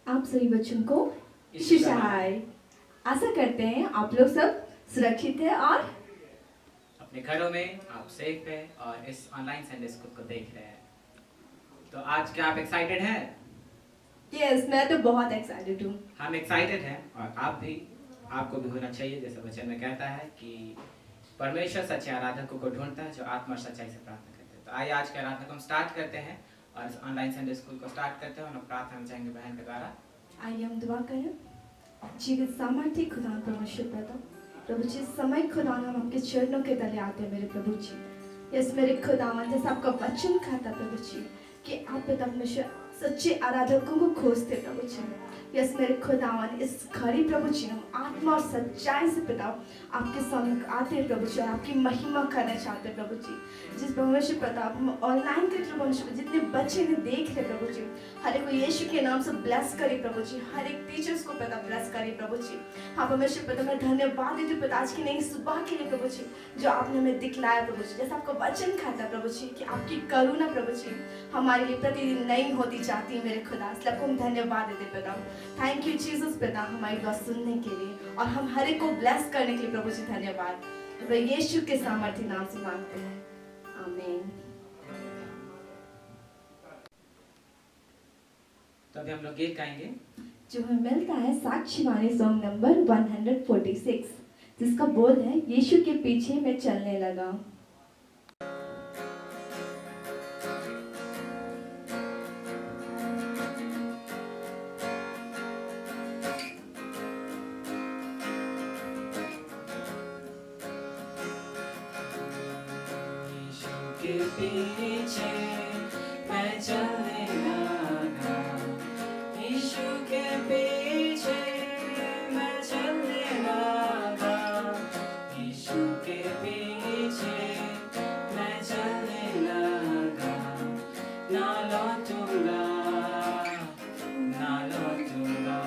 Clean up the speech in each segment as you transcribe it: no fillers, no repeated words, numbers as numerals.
आप सभी बच्चों को शिशाहाय। आशा करते हैं आप लोग सब सुरक्षित हैं और अपने घरों में आप सेफ हैं और इस ऑनलाइन संडे स्कूल को देख रहे हैं। तो आज क्या आप एक्साइटेड हैं? यस, मैं तो बहुत एक्साइटेड हूँ। हम एक्साइटेड हैं और आपको भी होना चाहिए। जैसा वचन में कहता है कि परमेश्वर सच्चे आराधकों को ढूंढता है जो आत्मा और सच्चाई से प्रार्थना करते हैं। तो आइए आज के आराधना को हम स्टार्ट करते हैं और इस ऑनलाइन संडे स्कूल को स्टार्ट करते हैं और हम प्रार्थना में जाएंगे बहन के द्वारा। आइए हम दुआ करें। जीवित सामर्थ्य खुदा परमेश्वर प्रभु जी, समय खुदा हम आपके चरणों के तले आते हैं मेरे प्रभु जी। यस मेरे खुदावन, जैसा आपका वचन कहता प्रभु जी कि आप पिता परमेश्वर सच्चे आराधकों को खोजते प्रभु जी। यस मेरे खुदावन, इस घड़ी प्रभु जी हम आत्मा और सच्चाई से पिता आपके सामने आते हैं प्रभु जी और आपकी महिमा करना चाहते हैं प्रभु जी। जिस परमेश्वर प्रताप हम ऑनलाइन के थ्रू परमेश्वर जितने बच्चे ने देख रहे प्रभु जी, हर एक को यीशु के नाम से ब्लेस करिए प्रभु जी। हर एक टीचर्स को पिता ब्लेस करिए प्रभु जी। हाँ परमेश्वर पिता मैं धन्यवाद देती हूँ पिता आज की नई सुबह के लिए प्रभु जी, जो आपने हमें दिखलाया प्रभु जी। जैसा आपका वचन कहता है प्रभु जी कि आपकी करुणा प्रभु जी हमारे लिए प्रतिदिन नई होती जाती है मेरे खुदा। इसलिए आपको हम धन्यवाद देते पिता। थैंक यू जीसस पिता हमारी बात सुनने के लिए और हम हर एक को ब्लेस करने के लिए प्रभु जी धन्यवाद। तो यीशु के सामर्थ्य नाम से मांगते हैं, आमीन। तो अभी हम लोग गीत गाएंगे जो हमें मिलता है साक्षीवाणी सॉन्ग नंबर 146, जिसका बोल है यीशु के पीछे मैं चलने लगा। के पीछे मैं चलने लगा, यीशु के पीछे मैं चलने लगा, यीशु के पीछे मैं चलने लगा। ना लौटूंगा, ना लौटूंगा,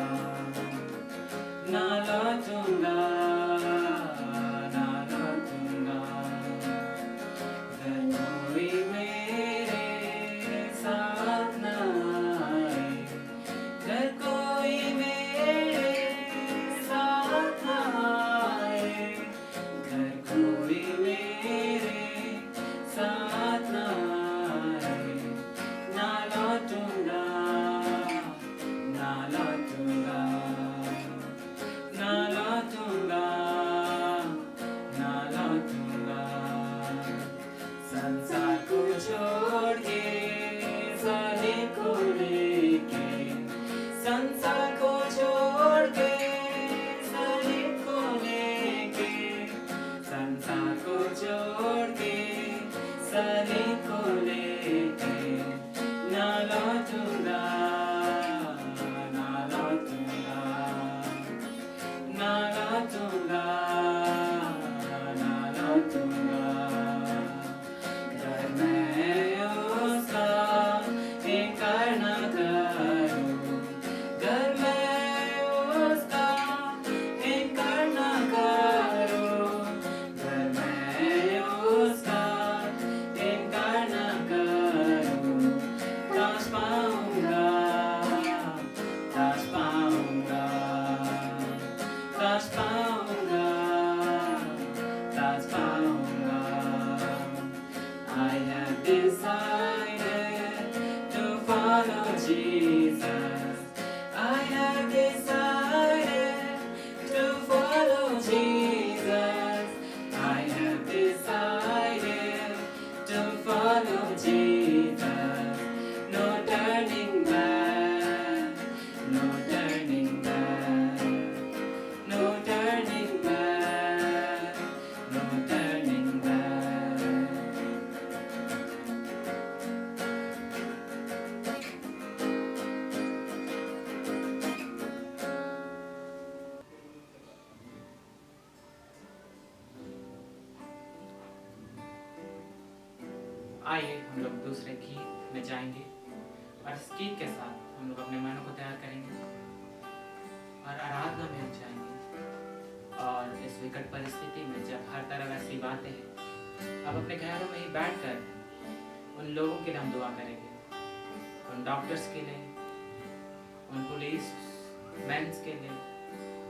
ना लौटूंगा, आइए हम लोग दूसरे गीत में जाएंगे और इस गीत के साथ हम लोग अपने मनों को तैयार करेंगे और आराधना में हम जाएंगे। और इस विकट परिस्थिति में जब हर तरह ऐसी बातें हैं, अब अपने घरों में ही बैठकर उन लोगों के लिए हम दुआ करेंगे, उन डॉक्टर्स के लिए, उन पुलिस मेंस के लिए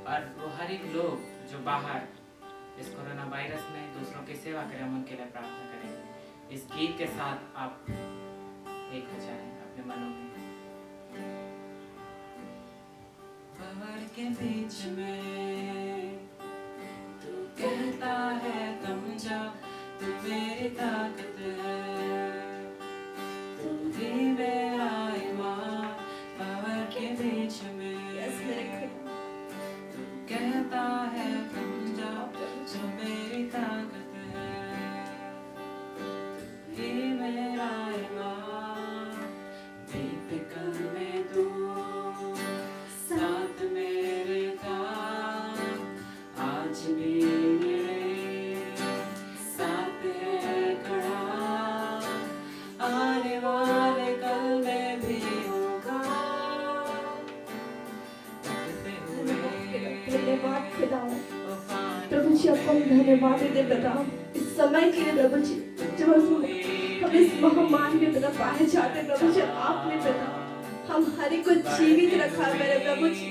और वो हर एक लोग जो बाहर इस कोरोना वायरस में दूसरों की सेवा करें, हम उनके लिए प्रार्थना करें। इस गीत के साथ आप एक हो जाएं अपने मनों में। भंवर के बीच में तू कहता है थम जा, तू मेरी ताकत है, तू ही मेरा ईमान। भंवर के बीच में तू कहता है थम जा, तू मेरी ताकत है, तू ही मेरा ईमान। दीपकल में तू साथ मेरे था, आज भी मेरे साथ है खड़ा, आने वाले कल में भी होगा। धन्यवाद खुदा प्रभु जी, आपको हम धन्यवाद देते पिता इस समय के लिए प्रभु जी, जब हम इस महामारी में पिता पाए जाते हैं प्रभु जी, आपने पिता हम हर एक को जीवित रखा है मेरे प्रभु जी।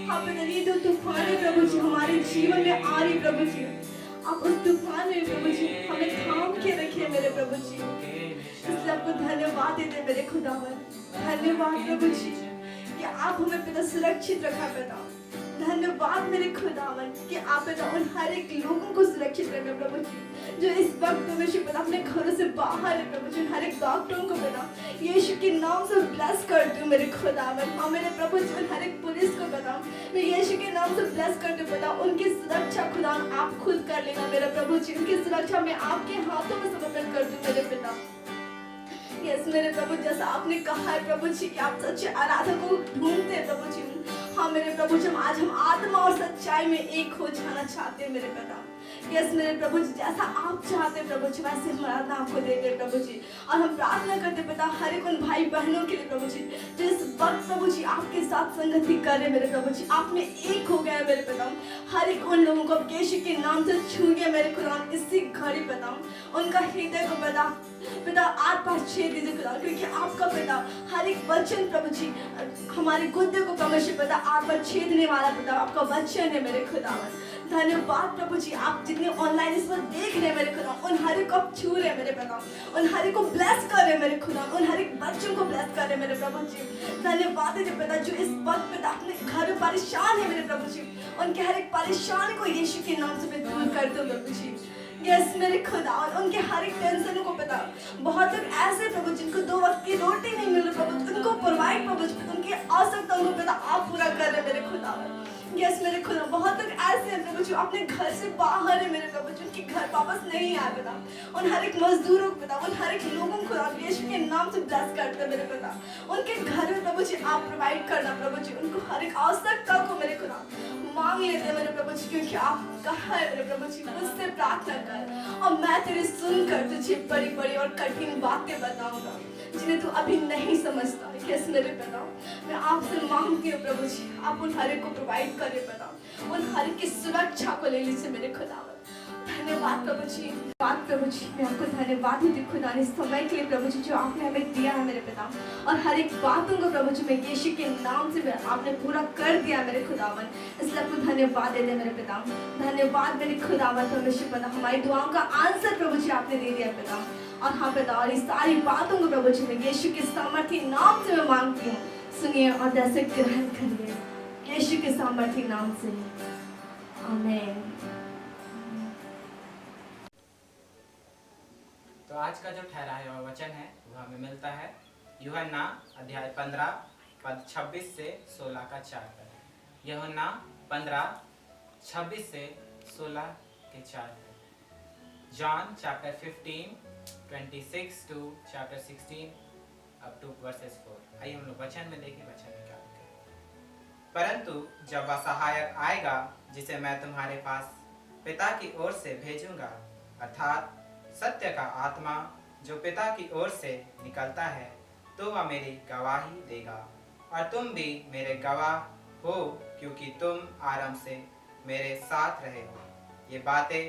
आप पिता ये जो तूफान है प्रभु जी हमारे जीवन में आ रही प्रभु जी, आप उस तूफान में प्रभु जी हमें थाम के रखिए मेरे प्रभु जी। इसलिए आपको धन्यवाद देते मेरे खुदावन, धन्यवाद प्रभु जी कि आप हमें पिता सुरक्षित रखा पिता। धन्यवाद मेरे खुदावन कि आप पिता उन हर एक लोगों को सुरक्षित रखे प्रभु जी, जो इस वक्त प्रभु जी पिता अपने घरों से बाहर है प्रभु जी। हर एक डॉक्टरों को पिता यीशु के नाम से ब्लेस कर दूं मेरे खुदावन। हाँ मेरे प्रभु जी उन हर एक पुलिस को पिता मैं यीशु के नाम से ब्लेस कर दूं पिता। उनकी सुरक्षा खुदा आप खुद कर लेना मेरे प्रभु जी, उनकी सुरक्षा मैं आपके हाथों में समर्पित कर दूं मेरे पिता। यस मेरे प्रभु, जैसा आपने कहा है प्रभु जी कि आप सच्चे आराधक को ढूंढते हैं प्रभु जी। हाँ मेरे प्रभु जी, आज हम आत्मा और सच्चाई में एक हो जाना चाहते हैं मेरे पिता। यस मेरे प्रभु जी, जैसा आप चाहते हैं प्रभु जी वैसे हम आराधना आपको देते हैं प्रभु जी। और हम प्रार्थना करते पिता हर एक उन भाई बहनों के लिए प्रभु जी जो इस वक्त प्रभु जी आपके साथ संगति कर रहे मेरे प्रभु जी। आप में एक हो गया मेरे पिता। हर एक उन लोगों को आप यीशु के नाम से छू गया मेरे खुदा इसी घड़ी पिता। उनका हृदय को पिता पिता आर पार छेद दीजिए खुदा, क्योंकि आपका पिता हर एक वचन प्रभु जी हमारे गुर्दे को परमेश्वर पिता आर पार छेदने वाला पिता आपका वचन है मेरे खुदावन। धन्यवाद प्रभु जी, आप जितने ऑनलाइन इस वक्त देख रहे हैं मेरे खुदा उन हर एक को आप छू रहे हैं मेरे पिता, उन हर एक को ब्लेस कर रहे हैं मेरे खुदा, उन हर एक बच्चों को ब्लेस कर रहे हैं मेरे प्रभु जी। धन्यवाद है पिता जो इस वक्त पिता अपने घर में परेशान है मेरे प्रभु जी, उनके हर एक परेशानी को यीशु के नाम से मैं दूर कर दूं प्रभु जी। यस मेरे खुदा, और उनके हर एक टेंशन को पता बहुत लोग ऐसे प्रभु जिनको 2 वक्त की रोटी नहीं मिल रही प्रभु, उनको प्रोवाइड प्रभु उनकी आवश्यकताओं को पता आप पूरा कर रहे मेरे खुदा। यस मेरे खुदा, बहुत लोग ऐसे हैं प्रभु जो अपने घर से बाहर है मेरे प्रभु, उनके घर वापस नहीं आए पिता। उन हर एक मजदूरों को पिता, उन हर एक लोगों को आप यीशु के नाम से ब्लेस करते हैं मेरे पिता। उनके घर में प्रभु जी आप प्रोवाइड करना प्रभु जी, उनको हर एक आवश्यकता को मेरे खुदा मांग लेते हैं मेरे प्रभु जी, क्योंकि आप कहा है मेरे प्रभु जी मुझसे प्रार्थना कर और मैं तेरी सुनकर तुझे बड़ी बड़ी और कठिन बातें बताऊंगा जिन्हें तू अभी नहीं समझता। यस मेरे पिता, मैं आपसे मांगती हूँ प्रभु जी आप उन हर एक को प्रोवाइड करें पिता, उन हर एक की सुरक्षा को ले लीजिए मेरे खुदा। धन्यवाद प्रभु जी, बात प्रभु जी मैं आपको धन्यवाद देती खुदा इस समय के लिए प्रभु जी जो आपने हमें दिया है मेरे पिता, और हर एक बातों को प्रभु जी मैं यीशु के नाम से आपने पूरा कर दिया मेरे खुदावन, इसलिए आपको धन्यवाद दे दे मेरे पिता। धन्यवाद मेरे खुदावन, परमेश्वर पिता हमारी दुआओं का आंसर प्रभु जी आपने दे दिया पिता। और हाँ पिता, और इस सारी बातों को प्रभु जी मैं यीशु के सामर्थी नाम से मैं मांगती हूँ, सुनिए और जैसे ग्रहण करिए यीशु के सामर्थी नाम से, आमीन। तो आज का जो ठहराया हुआ वचन है वो हमें मिलता है यूहन्ना अध्याय 15 पद 26 से 16 का 4 तक। यूहन्ना 15 26 से 16 के 4 तक। John chapter 15 26 to chapter 16 up to verses 4। आइए हम लोग वचन में देखें वचन में क्या लिखा है। परंतु जब वह सहायक आएगा जिसे मैं तुम्हारे पास पिता की ओर से भेजूंगा, अर्थात सत्य का आत्मा जो पिता की ओर से निकलता है, तो वह मेरी गवाही देगा, और तुम भी मेरे गवाह हो क्योंकि तुम आरंभ से मेरे साथ रहे हो। ये बातें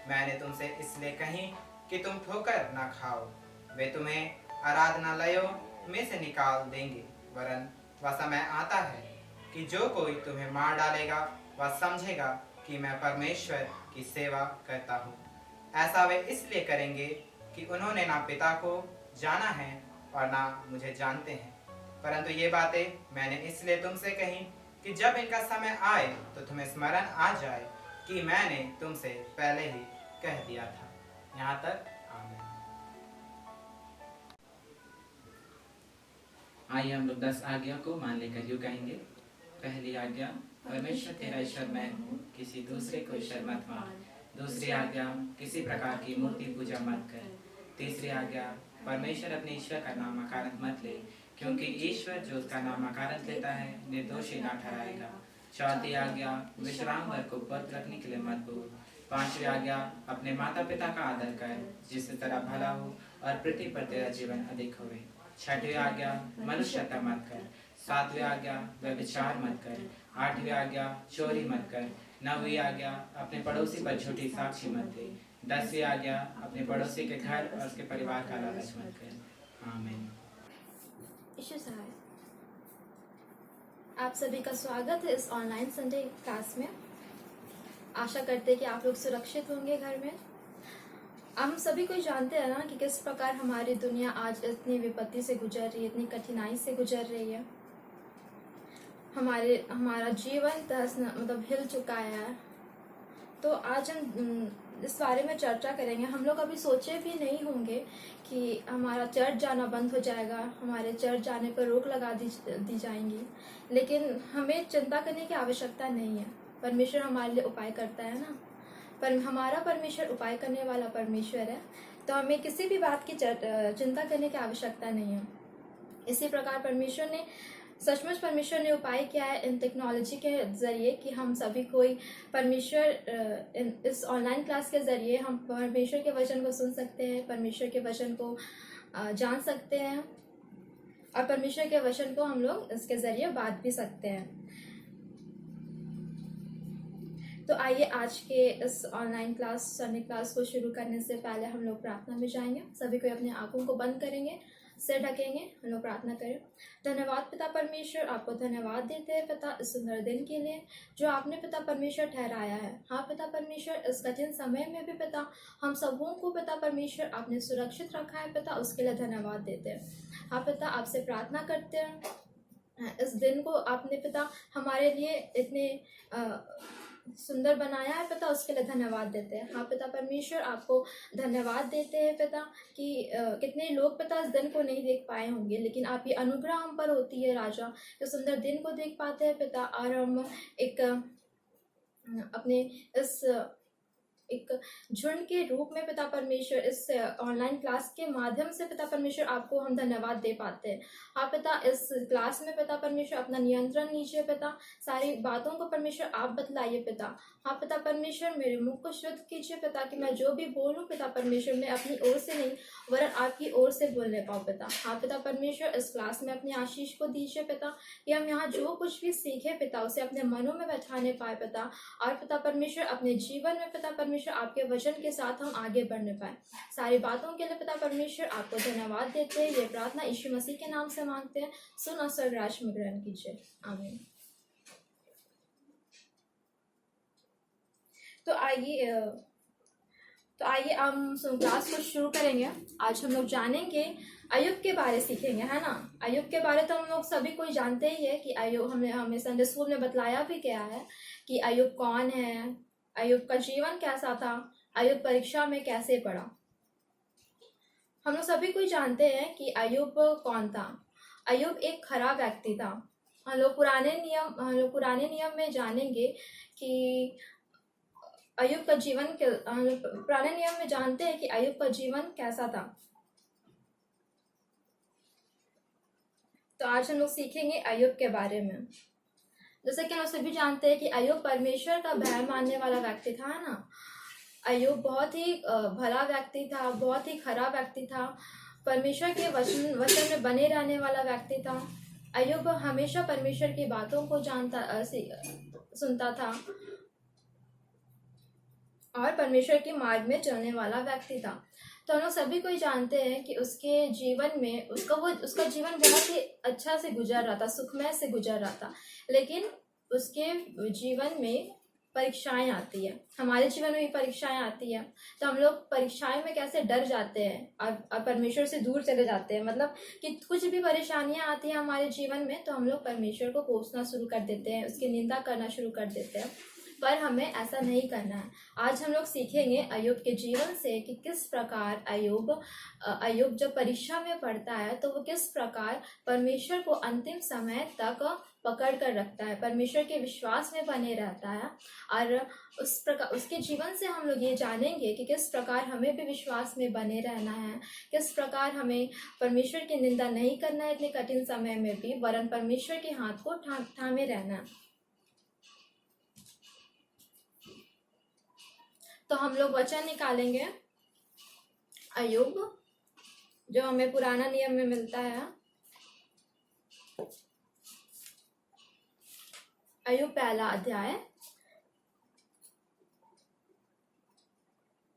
मैंने तुमसे इसलिए कही कि तुम ठोकर ना खाओ। वे तुम्हें आराधनालयों में से निकाल देंगे, वरन वह समय आता है कि जो कोई तुम्हें मार डालेगा वह समझेगा कि मैं परमेश्वर की सेवा करता हूँ। ऐसा वे इसलिए करेंगे कि उन्होंने ना पिता को जाना है और ना मुझे जानते हैं। परंतु ये बातें मैंने इसलिए तुमसे कही कि जब इनका समय आए तो तुम्हें स्मरण आ जाए कि मैंने तुमसे पहले ही कह दिया था। यहाँ तक आमीन। आइए हम लोग 10 आज्ञा को मान लेकर यूं कहेंगे। पहली आज्ञा, परमेश्वर तेरा ईश्वर मैं हूँ, किसी दूसरे को ईश्वर मत मान। दूसरी आज्ञा, किसी प्रकार की मूर्ति पूजा मत कर। तीसरी आज्ञा, परमेश्वर अपने ईश्वर का नाम अकारत मत ले, क्योंकि ईश्वर जो उसका नाम अकारत लेता है निर्दोषी ना ठहराएगा। चौथी आज्ञा, विश्राम भर को व्रत रखने के लिए मत भूल। पांचवी आज्ञा, अपने माता पिता का आदर कर, जिससे तेरा भला हो और पृथ्वी पर तेरा जीवन अधिक होवे। छठवीं आज्ञा, मनुष्यता मत कर। सातवीं आज्ञा, व्यभिचार मत कर। आठवीं आज्ञा, चोरी मत कर। नौवीं आज्ञा, अपने पड़ोसी पर झूठी साक्षी मत दे। 10वीं आज्ञा, अपने पड़ोसी के घर और उसके परिवार का लालच मत कर। आमीन। यीशु सहाय। आप सभी का स्वागत है इस ऑनलाइन संडे क्लास में। आशा करते हैं कि आप लोग सुरक्षित होंगे घर में। हम सभी कोई जानते हैं ना कि किस प्रकार हमारी दुनिया आज इतनी विपत्ति से गुजर रही है, इतनी कठिनाई से गुजर रही है। हमारा जीवन हिल चुका है। तो आज हम इस बारे में चर्चा करेंगे। हम लोग अभी सोचे भी नहीं होंगे कि हमारा चर्च जाना बंद हो जाएगा, हमारे चर्च जाने पर रोक लगा दी जाएंगी। लेकिन हमें चिंता करने की आवश्यकता नहीं है। परमेश्वर हमारे लिए उपाय करता है ना। पर हमारा परमेश्वर उपाय करने वाला परमेश्वर है, तो हमें किसी भी बात की चिंता करने की आवश्यकता नहीं है। इसी प्रकार सचमुच परमेश्वर ने उपाय किया है इन टेक्नोलॉजी के जरिए कि हम सभी कोई इस ऑनलाइन क्लास के जरिए हम परमेश्वर के वचन को सुन सकते हैं, परमेश्वर के वचन को जान सकते हैं और परमेश्वर के वचन को हम लोग इसके जरिए बांट भी सकते हैं। तो आइए आज के इस ऑनलाइन संडे क्लास को शुरू करने से पहले हम लोग प्रार्थना में जाएंगे। सभी कोई अपने आंखों को बंद करेंगे, सिर ढकेंगे, हम लोग प्रार्थना करें। धन्यवाद पिता परमेश्वर, आपको धन्यवाद देते हैं पिता इस सुंदर दिन के लिए जो आपने पिता परमेश्वर ठहराया है। हाँ पिता परमेश्वर, इस कठिन समय में भी पिता हम सबों को पिता परमेश्वर आपने सुरक्षित रखा है पिता, उसके लिए धन्यवाद देते हैं। हाँ पिता, आपसे प्रार्थना करते हैं इस दिन को आपने पिता हमारे लिए इतने सुंदर बनाया है पिता, उसके लिए धन्यवाद देते हैं। हाँ पिता परमेश्वर, आपको धन्यवाद देते हैं पिता कि कितने लोग पिता इस दिन को नहीं देख पाए होंगे, लेकिन आपकी अनुग्रह हम पर होती है राजा, इस सुंदर दिन को देख पाते हैं पिता। और हम अपने इस एक झुंड के रूप में पिता परमेश्वर इस ऑनलाइन क्लास के माध्यम से पिता परमेश्वर आपको हम धन्यवाद दे पाते हैं। हाँ पिता, इस क्लास में पिता परमेश्वर अपना नियंत्रण लीजिए पिता, सारी बातों को परमेश्वर आप बतलाइए पिता। हाँ पिता परमेश्वर, मेरे मुख को शुद्ध कीजिए पिता कि मैं जो भी बोलूँ पिता परमेश्वर मैं अपनी ओर से नहीं वरन आपकी ओर से बोलने पाऊँ पिता। हाँ पिता परमेश्वर, इस क्लास में अपने आशीष को दीजिए पिता कि हम यहाँ जो कुछ भी सीखे पिता उसे अपने मनों में बैठाने पाए पिता, और पिता परमेश्वर अपने जीवन में पिता परमेश्वर आपके वचन के साथ हम आगे बढ़ने पाए। सारी बातों के लिए पिता परमेश्वर आपको धन्यवाद देते हैं। ये प्रार्थना यीशु मसीह के नाम से मांगते हैं, सुन और स्वर्गराज में ग्रहण कीजिए, आमीन। तो आइए हम क्लास को शुरू करेंगे। आज हम लोग जानेंगे अय्यूब के बारे सीखेंगे, है ना। अय्यूब के बारे तो हम लोग सभी कोई जानते ही है कि अय्यूब हमें संडे स्कूल में बतलाया भी गया है कि अय्यूब कौन है, अय्यूब का जीवन कैसा था, अय्यूब परीक्षा में कैसे पढ़ा। हम लोग सभी कोई जानते हैं कि अय्यूब कौन था। अय्यूब एक खराब व्यक्ति था। हम लोग पुराने नियम में जानेंगे कि अय्यूब का जीवन पुराने नियम में जानते हैं कि अय्यूब का जीवन कैसा था। तो आज हम लोग सीखेंगे अय्यूब के बारे में। जैसे कि हम सभी जानते हैं कि अय्यूब परमेश्वर का भय मानने वाला व्यक्ति था ना। अय्यूब बहुत ही भला व्यक्ति था, बहुत ही खराब व्यक्ति था, परमेश्वर के वचन में बने रहने वाला व्यक्ति था। अय्यूब हमेशा परमेश्वर की बातों को सुनता था और परमेश्वर के मार्ग में चलने वाला व्यक्ति था। तो हम लोग सभी कोई जानते हैं कि उसके जीवन में उसका जीवन बहुत ही अच्छा से गुजर रहा था, सुखमय से गुजर रहा था। लेकिन उसके जीवन में परीक्षाएं आती है, हमारे जीवन में भी परीक्षाएं आती है। तो हम लोग परीक्षाएं में कैसे डर जाते हैं और परमेश्वर से दूर चले जाते हैं। मतलब कि कुछ भी परेशानियां आती हैं हमारे जीवन में तो हम लोग परमेश्वर को कोसना शुरू कर देते हैं, उसकी निंदा करना शुरू कर देते हैं। पर हमें ऐसा नहीं करना है। आज हम लोग सीखेंगे अय्यूब के जीवन से कि किस प्रकार अय्यूब जब परीक्षा में पड़ता है तो वो किस प्रकार परमेश्वर को अंतिम समय तक पकड़ कर रखता है, परमेश्वर के विश्वास में बने रहता है। और उस प्रकार उसके जीवन से हम लोग ये जानेंगे कि किस प्रकार हमें भी विश्वास में बने रहना है, किस प्रकार हमें परमेश्वर की निंदा नहीं करना है इतने कठिन समय में भी, वरन परमेश्वर के हाथ को थामे रहना है। तो हम लोग वचन निकालेंगे अय्यूब, जो हमें पुराना नियम में मिलता है। अय्यूब पहला अध्याय,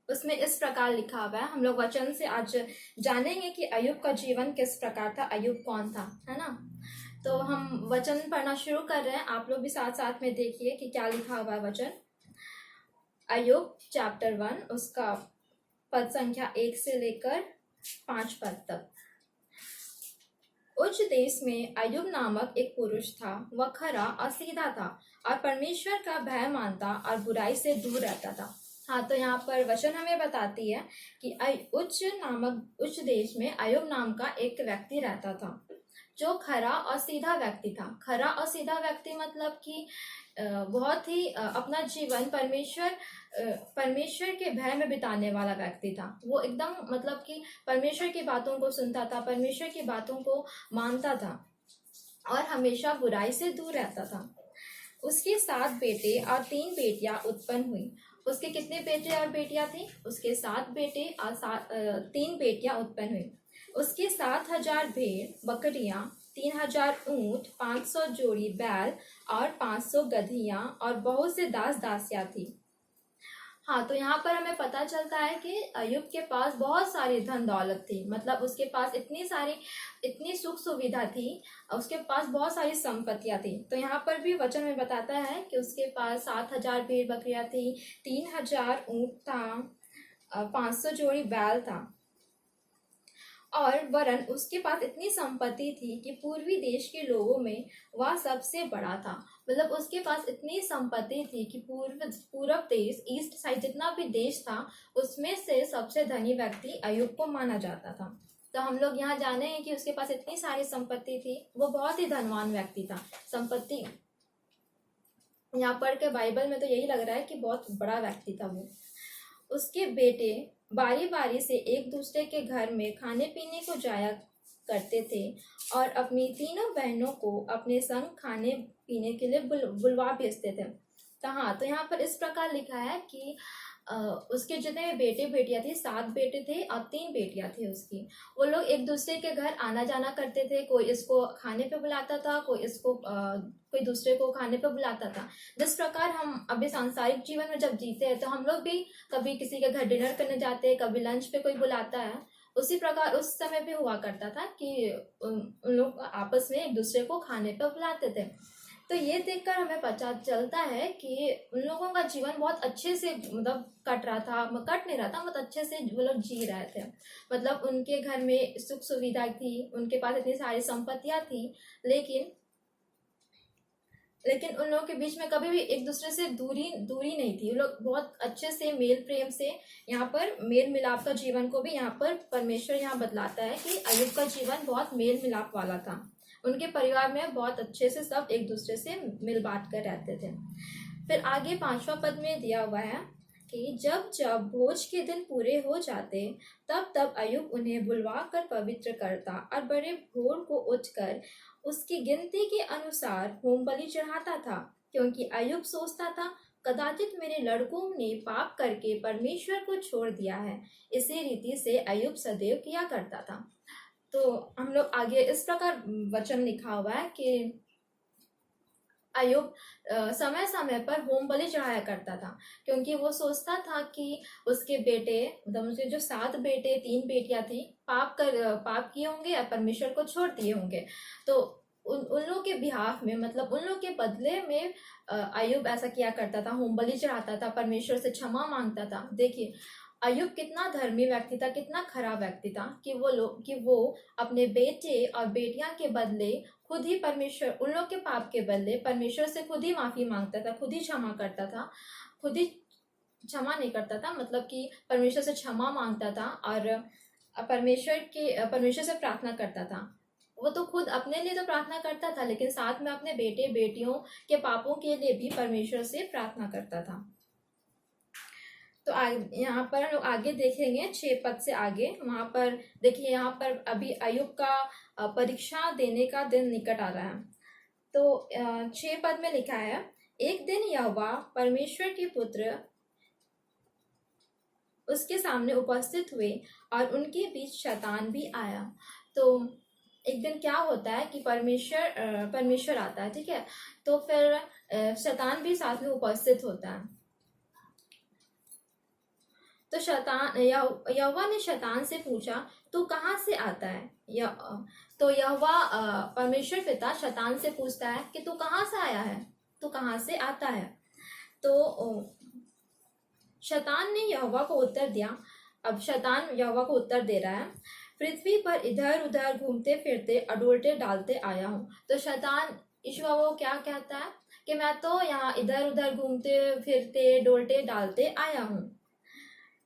उसमें इस प्रकार लिखा हुआ है। हम लोग वचन से आज जानेंगे कि अय्यूब का जीवन किस प्रकार था, अय्यूब कौन था, है ना। तो हम वचन पढ़ना शुरू कर रहे हैं, आप लोग भी साथ साथ में देखिए कि क्या लिखा हुआ है वचन। अय्यूब चैप्टर 1 उसका पद संख्या 1 से लेकर 5 पद तक। उच्च देश में अय्यूब नामक एक पुरुष था। वह खरा और सीधा था और परमेश्वर का भय मानता और बुराई से दूर रहता था। हाँ, तो यहाँ पर वचन हमें बताती है कि उच्च देश में अय्यूब नाम का एक व्यक्ति रहता था जो खरा और सीधा व्यक्ति था। खरा और सीधा व्यक्ति मतलब कि बहुत ही अपना जीवन परमेश्वर के भय में बिताने वाला व्यक्ति था। वो एकदम मतलब कि परमेश्वर की बातों को सुनता था, परमेश्वर की बातों को मानता था और हमेशा बुराई से दूर रहता था। उसके 7 बेटे और 3 बेटियां उत्पन्न हुई। उसके कितने बेटे और बेटियां थी? उसके 7 बेटे और 3 बेटियां उत्पन्न हुई। उसके 7,000 भेड़ बकरियां, 3,000 ऊंट, 500 जोड़ी बैल और 500 गधियां और बहुत से दास दासियां थी। हाँ, तो यहाँ पर हमें पता चलता है कि अय्यूब के पास बहुत सारी धन दौलत थी। मतलब उसके पास इतनी सुख सुविधा थी, उसके पास बहुत सारी संपत्तियां थी। तो यहाँ पर भी वचन में बताता है कि उसके पास 7,000 भेड़ बकरियां थी, 3,000 ऊंट था, 500 जोड़ी बैल था और वरन उसके पास इतनी संपत्ति थी कि पूर्वी देश के लोगों में वह सबसे बड़ा था। मतलब उसके पास इतनी संपत्ति थी कि पूर्व देश, ईस्ट साइड जितना भी देश था उसमें से सबसे धनी व्यक्ति अय्यूब को माना जाता था। तो हम लोग यहाँ जाने हैं कि उसके पास इतनी सारी संपत्ति थी, वो बहुत ही धनवान व्यक्ति था। संपत्ति यहाँ पढ़ के बाइबल में तो यही लग रहा है कि बहुत बड़ा व्यक्ति था वो। उसके बेटे बारी बारी से एक दूसरे के घर में खाने पीने को जाया करते थे और अपनी तीनों बहनों को अपने संग खाने पीने के लिए बुलवा भेजते थे। तो हाँ, तो यहाँ पर इस प्रकार लिखा है कि उसके जितने बेटे बेटियां थी, 7 बेटे थे और 3 बेटियां थी उसकी। वो लोग एक दूसरे के घर आना जाना करते थे। कोई इसको खाने पे बुलाता था, कोई दूसरे को खाने पे बुलाता था। जिस प्रकार हम अभी सांसारिक जीवन में जब जीते हैं तो हम लोग भी कभी किसी के घर डिनर करने जाते हैं, कभी लंच पे कोई बुलाता है। उसी प्रकार उस समय भी हुआ करता था कि उन लोग आपस में एक दूसरे को खाने पे बुलाते थे। तो ये देखकर हमें पता चलता है कि उन लोगों का जीवन बहुत अच्छे से मतलब कट नहीं रहा था, मतलब अच्छे से वो लोग जी रहे थे। मतलब उनके घर में सुख सुविधा थी, उनके पास इतनी सारी संपत्तियां थी, लेकिन उन लोगों के बीच में कभी भी एक दूसरे से दूरी नहीं थी। वो लोग बहुत अच्छे से मेल प्रेम से, यहाँ पर मेल मिलाप का जीवन को भी यहाँ पर परमेश्वर यहाँ बतलाता है कि अय्यूब का जीवन बहुत मेल मिलाप वाला था। उनके परिवार में बहुत अच्छे से सब एक दूसरे से मिल बांट कर रहते थे। फिर आगे 5वां पद में दिया हुआ है कि जब जब भोज के दिन पूरे हो जाते तब अय्यूब उन्हें बुलवा कर पवित्र करता और बड़े भोर को उठकर उसकी गिनती के अनुसार होम बलि चढ़ाता था, क्योंकि अय्यूब सोचता था कदाचित मेरे लड़कों ने पाप करके परमेश्वर को छोड़ दिया है। इसी रीति से अय्यूब सदैव किया करता था। तो हम लोग आगे इस प्रकार वचन लिखा हुआ है कि अय्यूब समय समय पर होम बलि चढ़ाया करता था, क्योंकि वो सोचता था कि उसके बेटे, मतलब उसके जो 7 बेटे 3 बेटियां थी, पाप किए होंगे या परमेश्वर को छोड़ दिए होंगे। तो उन लोगों के बिहाफ में, मतलब उन लोगों के बदले में अय्यूब ऐसा किया करता था, होम बलि चढ़ाता था, परमेश्वर से क्षमा मांगता था। देखिए अय्यूब कितना धर्मी व्यक्ति था, कितना खराब व्यक्ति था कि वो अपने बेटे और बेटियां के बदले खुद ही परमेश्वर, उन लोग के पाप के बदले परमेश्वर से खुद ही माफी मांगता था, खुद ही क्षमा करता था, खुद ही क्षमा नहीं करता था, मतलब कि परमेश्वर से क्षमा मांगता था और परमेश्वर से प्रार्थना करता था। वो तो खुद अपने लिए तो प्रार्थना करता था, लेकिन साथ में अपने बेटे बेटियों के पापों के लिए भी परमेश्वर से प्रार्थना करता था। तो यहाँ पर हम लोग आगे देखेंगे 6 पद से आगे। वहां पर देखिए, यहाँ पर अभी अय्यूब का परीक्षा देने का दिन निकट आ रहा है। तो 6 पद में लिखा है, एक दिन यहोवा परमेश्वर के पुत्र उसके सामने उपस्थित हुए और उनके बीच शैतान भी आया। तो एक दिन क्या होता है कि परमेश्वर आता है, ठीक है, तो फिर शैतान भी साथ में उपस्थित होता है। तो यहोवा ने शैतान से पूछा, तू कहाँ से आता है? तो यहोवा परमेश्वर पिता शैतान से पूछता है कि तू कहाँ से आया है, तू कहाँ से आता है? तो शैतान ने यहोवा को उत्तर दिया। अब शैतान यहोवा को उत्तर दे रहा है, पृथ्वी पर इधर उधर घूमते फिरते अडोलते डालते आया हूँ। तो शैतान ईश्वर को क्या कहता है कि मैं तो यहाँ इधर उधर घूमते फिरते डोलते डालते आया हूँ।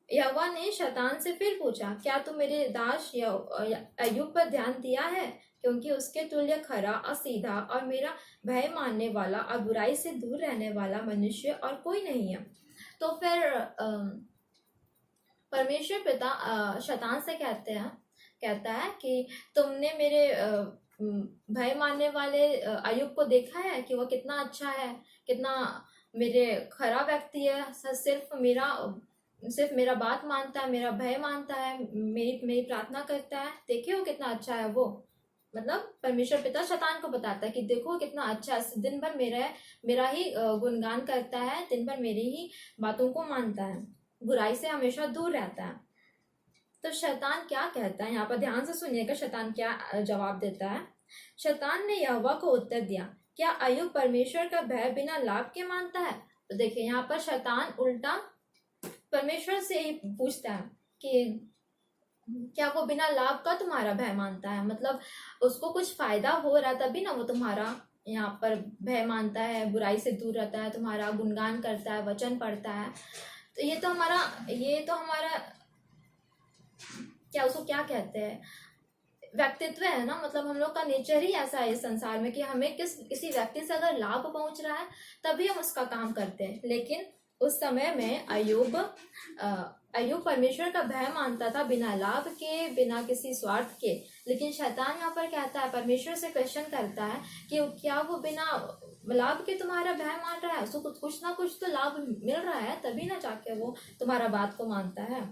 यहोवा ने शैतान से फिर पूछा, क्या तू मेरे दास अय्यूब पर ध्यान दिया है? क्योंकि उसके तुल्य खरा और सीधा और मेरा भय मानने वाला और बुराई से दूर रहने वाला मनुष्य और कोई नहीं है। तो फिर परमेश्वर पिता शैतान से कहता है कि तुमने मेरे भय मानने वाले अय्यूब को देखा है कि वो कितना अच्छा है, कितना मेरे खरा व्यक्ति है, सिर्फ मेरा बात मानता है, मेरा भय मानता है, मेरी प्रार्थना करता है, देखे हो कितना अच्छा है वो। मतलब परमेश्वर पिता शैतान को बताता है कि देखो कितना अच्छा है, दिन भर मेरा ही गुणगान करता है, दिन भर मेरी ही बातों को मानता है, बुराई से हमेशा दूर रहता है। तो शैतान क्या कहता है, यहाँ पर ध्यान से सुनिएगा, शैतान क्या जवाब देता है। शैतान ने यहोवा को उत्तर दिया, क्या अय्यूब परमेश्वर का भय बिना लाभ के मानता है? तो देखिए यहाँ पर शैतान उल्टा परमेश्वर से ही पूछता है कि क्या वो बिना लाभ का तुम्हारा भय मानता है? मतलब उसको कुछ फायदा हो रहा तभी ना वो तुम्हारा यहाँ पर भय मानता है, बुराई से दूर रहता है, तुम्हारा गुणगान करता है, वचन पढ़ता है। तो ये तो हमारा क्या, उसको क्या कहते हैं, व्यक्तित्व है ना। मतलब हम लोग का नेचर ही ऐसा है इस संसार में कि हमें किसी व्यक्ति से अगर लाभ पहुंच रहा है तभी हम उसका काम करते हैं। लेकिन उस समय में अय्यूब परमेश्वर का भय मानता था, बिना लाभ के, बिना किसी स्वार्थ के। लेकिन शैतान यहाँ पर कहता है, परमेश्वर से क्वेश्चन करता है कि क्या वो बिना लाभ के तुम्हारा भय मान रहा है? उसको कुछ ना कुछ तो लाभ मिल रहा है, तभी ना जाके वो तुम्हारा बात को मानता है।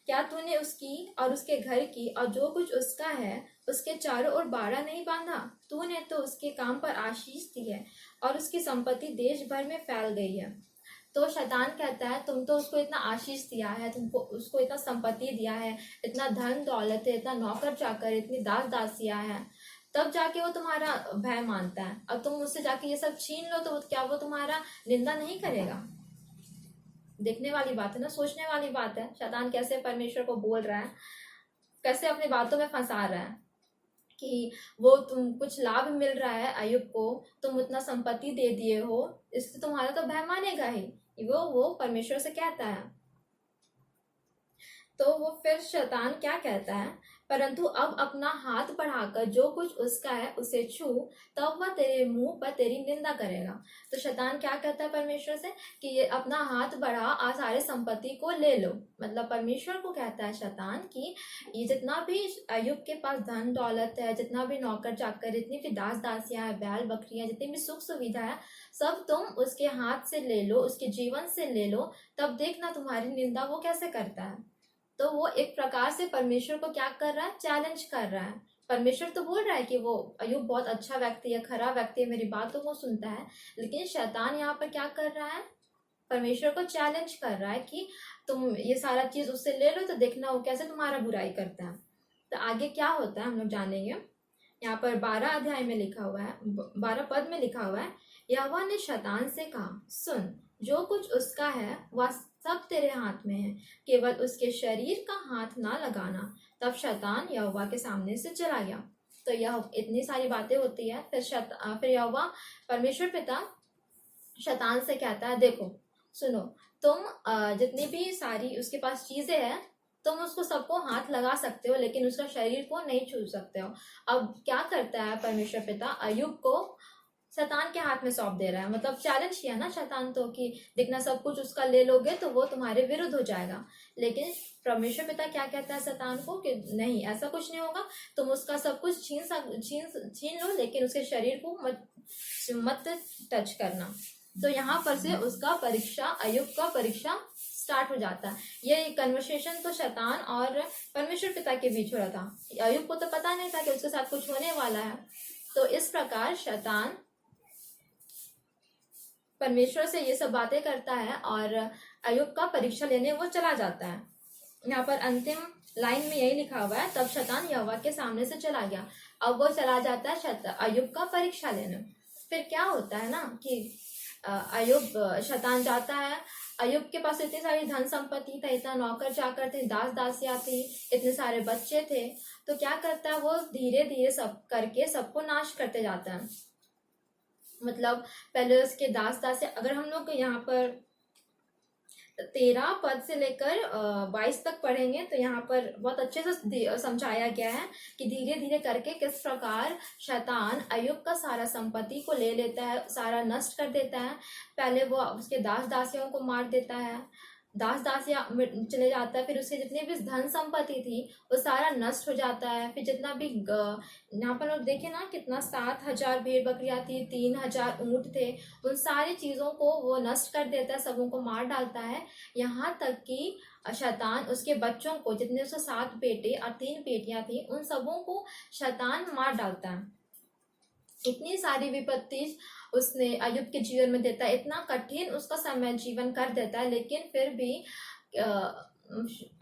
क्या तूने उसकी और उसके घर की और जो कुछ उसका है उसके चारों ओर बाड़ा नहीं बांधा? तूने तो उसके काम पर आशीष दी है और उसकी संपत्ति देश भर में फैल गई है। तो शैतान कहता है, तुम तो उसको इतना आशीष दिया है, तुमको उसको इतना संपत्ति दिया है, इतना धन दौलत है, इतना नौकर चाकर, इतनी दास दासियां है, तब जाके वो तुम्हारा भय मानता है। अब तुम उससे जाके ये सब छीन लो तो क्या वो तुम्हारा निंदा नहीं करेगा? देखने वाली बात है ना, सोचने वाली बात है। शैतान कैसे परमेश्वर को बोल रहा है, कैसे अपनी बातों में फंसा रहा है कि वो तुम कुछ लाभ मिल रहा है अय्यूब को, तुम उतना संपत्ति दे दिए हो, इससे तुम्हारा तो भय मानेगा ही। वो परमेश्वर से कहता है। तो वो फिर शैतान क्या कहता है, परंतु अब अपना हाथ बढ़ाकर जो कुछ उसका है उसे छू, तब वह तेरे मुंह पर तेरी निंदा करेगा। तो शैतान क्या कहता है परमेश्वर से कि ये अपना हाथ बढ़ा और सारे संपत्ति को ले लो। मतलब परमेश्वर को कहता है शैतान कि ये जितना भी अय्यूब के पास धन दौलत है, जितना भी नौकर चाकर, जितनी भी दास दासियां हैं, बैल बकरियां, जितनी भी सुख सुविधा है, सब तुम उसके हाथ से ले लो, उसके जीवन से ले लो, तब देखना तुम्हारी निंदा वो कैसे करता है। तो वो एक प्रकार से परमेश्वर को क्या कर रहा है, चैलेंज कर रहा है। परमेश्वर तो बोल रहा है कि वो अय्यूब बहुत अच्छा व्यक्ति है, खरा व्यक्ति है, मेरी बातों को सुनता है, लेकिन शैतान यहाँ पर क्या कर रहा है, परमेश्वर को चैलेंज कर रहा है कि तुम ये सारा चीज उससे ले लो तो देखना वो कैसे तुम्हारा बुराई करता है। तो आगे क्या होता है हम लोग जानेंगे। यहाँ पर 12 अध्याय में लिखा हुआ है, 12 पद में लिखा हुआ है, यहोवा ने शैतान से कहा, सुन, जो कुछ उसका है वह सब तेरे हाथ में है, केवल उसके शरीर का हाथ ना लगाना। तब शैतान यहोवा के सामने से चला गया। तो यह इतनी सारी बातें होती है। फिर यहोवा परमेश्वर पिता शैतान से कहता है, देखो सुनो, तुम जितनी भी सारी उसके पास चीजें हैं, तुम उसको सबको हाथ लगा सकते हो, लेकिन उसका शरीर को नहीं छू सकते हो। अब क्या करता है परमेश्वर पिता, अय्यूब को शैतान के हाथ में सौंप दे रहा है। मतलब चैलेंज किया ना शैतान तो कि देखना सब कुछ उसका ले लोगे तो वो तुम्हारे विरुद्ध हो जाएगा। लेकिन परमेश्वर पिता क्या कहता है शैतान को कि नहीं, ऐसा कुछ नहीं होगा, तुम उसका सब कुछ छीन लो, लेकिन उसके शरीर को मत टच करना। तो यहाँ पर से उसका परीक्षा, अय्यूब का परीक्षा स्टार्ट हो जाता है। ये कन्वर्सेशन तो शैतान और परमेश्वर पिता के बीच हो रहा था। अय्यूब को तो पता नहीं था कि उसके साथ कुछ होने वाला है। तो इस प्रकार शैतान परमेश्वर से ये सब बातें करता है और अय्यूब का परीक्षा लेने वो चला जाता है। यहाँ पर अंतिम लाइन में यही लिखा हुआ है, तब शैतान यहोवा के सामने से चला गया। अब वो चला जाता है अय्यूब का परीक्षा लेने। फिर क्या होता है ना कि अय्यूब, शैतान जाता है, अय्यूब के पास इतनी सारी धन संपत्ति था, इतना नौकर चाकर थे, दास दासियां थी, इतने सारे बच्चे थे। तो क्या करता है वो, धीरे धीरे सब करके सबको नाश करते जाता है। मतलब पहले उसके दास दासियां, अगर हम लोग यहाँ पर 13 पद से लेकर 22 तक पढ़ेंगे तो यहाँ पर बहुत अच्छे से समझाया गया है कि धीरे धीरे करके किस प्रकार शैतान अय्यूब का सारा संपत्ति को ले लेता है, सारा नष्ट कर देता है। पहले वो उसके दास दासियों को मार देता है, दास दासियां चले जाता है, फिर उसके जितनी भी धन संपत्ति थी वो सारा नष्ट हो जाता है। फिर जितना भी यहाँ पर लोग देखे ना कितना 7,000 भेड़ बकरियां थी, 3,000 ऊंट थे, उन सारी चीजों को वो नष्ट कर देता है, सबों को मार डालता है। यहाँ तक कि शैतान उसके बच्चों को, जितने उसके 7 बेटे और 3 बेटियां थी, उन सबों को शैतान मार डालता है। इतनी सारी विपत्ति उसने अय्यूब के जीवन में देता है, इतना कठिन उसका समय जीवन कर देता है, लेकिन फिर भी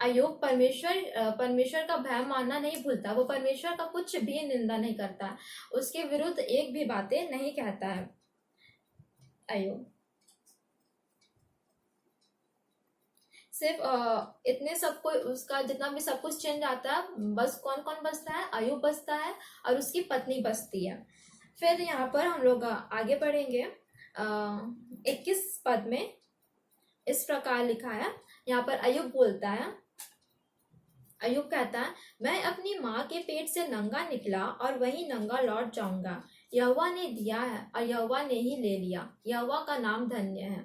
अय्यूब परमेश्वर का भय मानना नहीं भूलता। वो परमेश्वर का कुछ भी निंदा नहीं करता, उसके विरुद्ध एक भी बातें नहीं कहता है अय्यूब। सिर्फ इतने सबको, उसका जितना भी सब कुछ चेंज आता है, बस कौन कौन बचता है, अय्यूब बचता है और उसकी पत्नी बचती है। फिर यहाँ पर हम लोग आगे बढ़ेंगे। 21 पद में इस प्रकार लिखा है, यहाँ पर अय्यूब बोलता है, अय्यूब कहता है, मैं अपनी माँ के पेट से नंगा निकला और वही नंगा लौट जाऊंगा। यहोवा ने दिया है और यहोवा ने ही ले लिया, यहोवा का नाम धन्य है।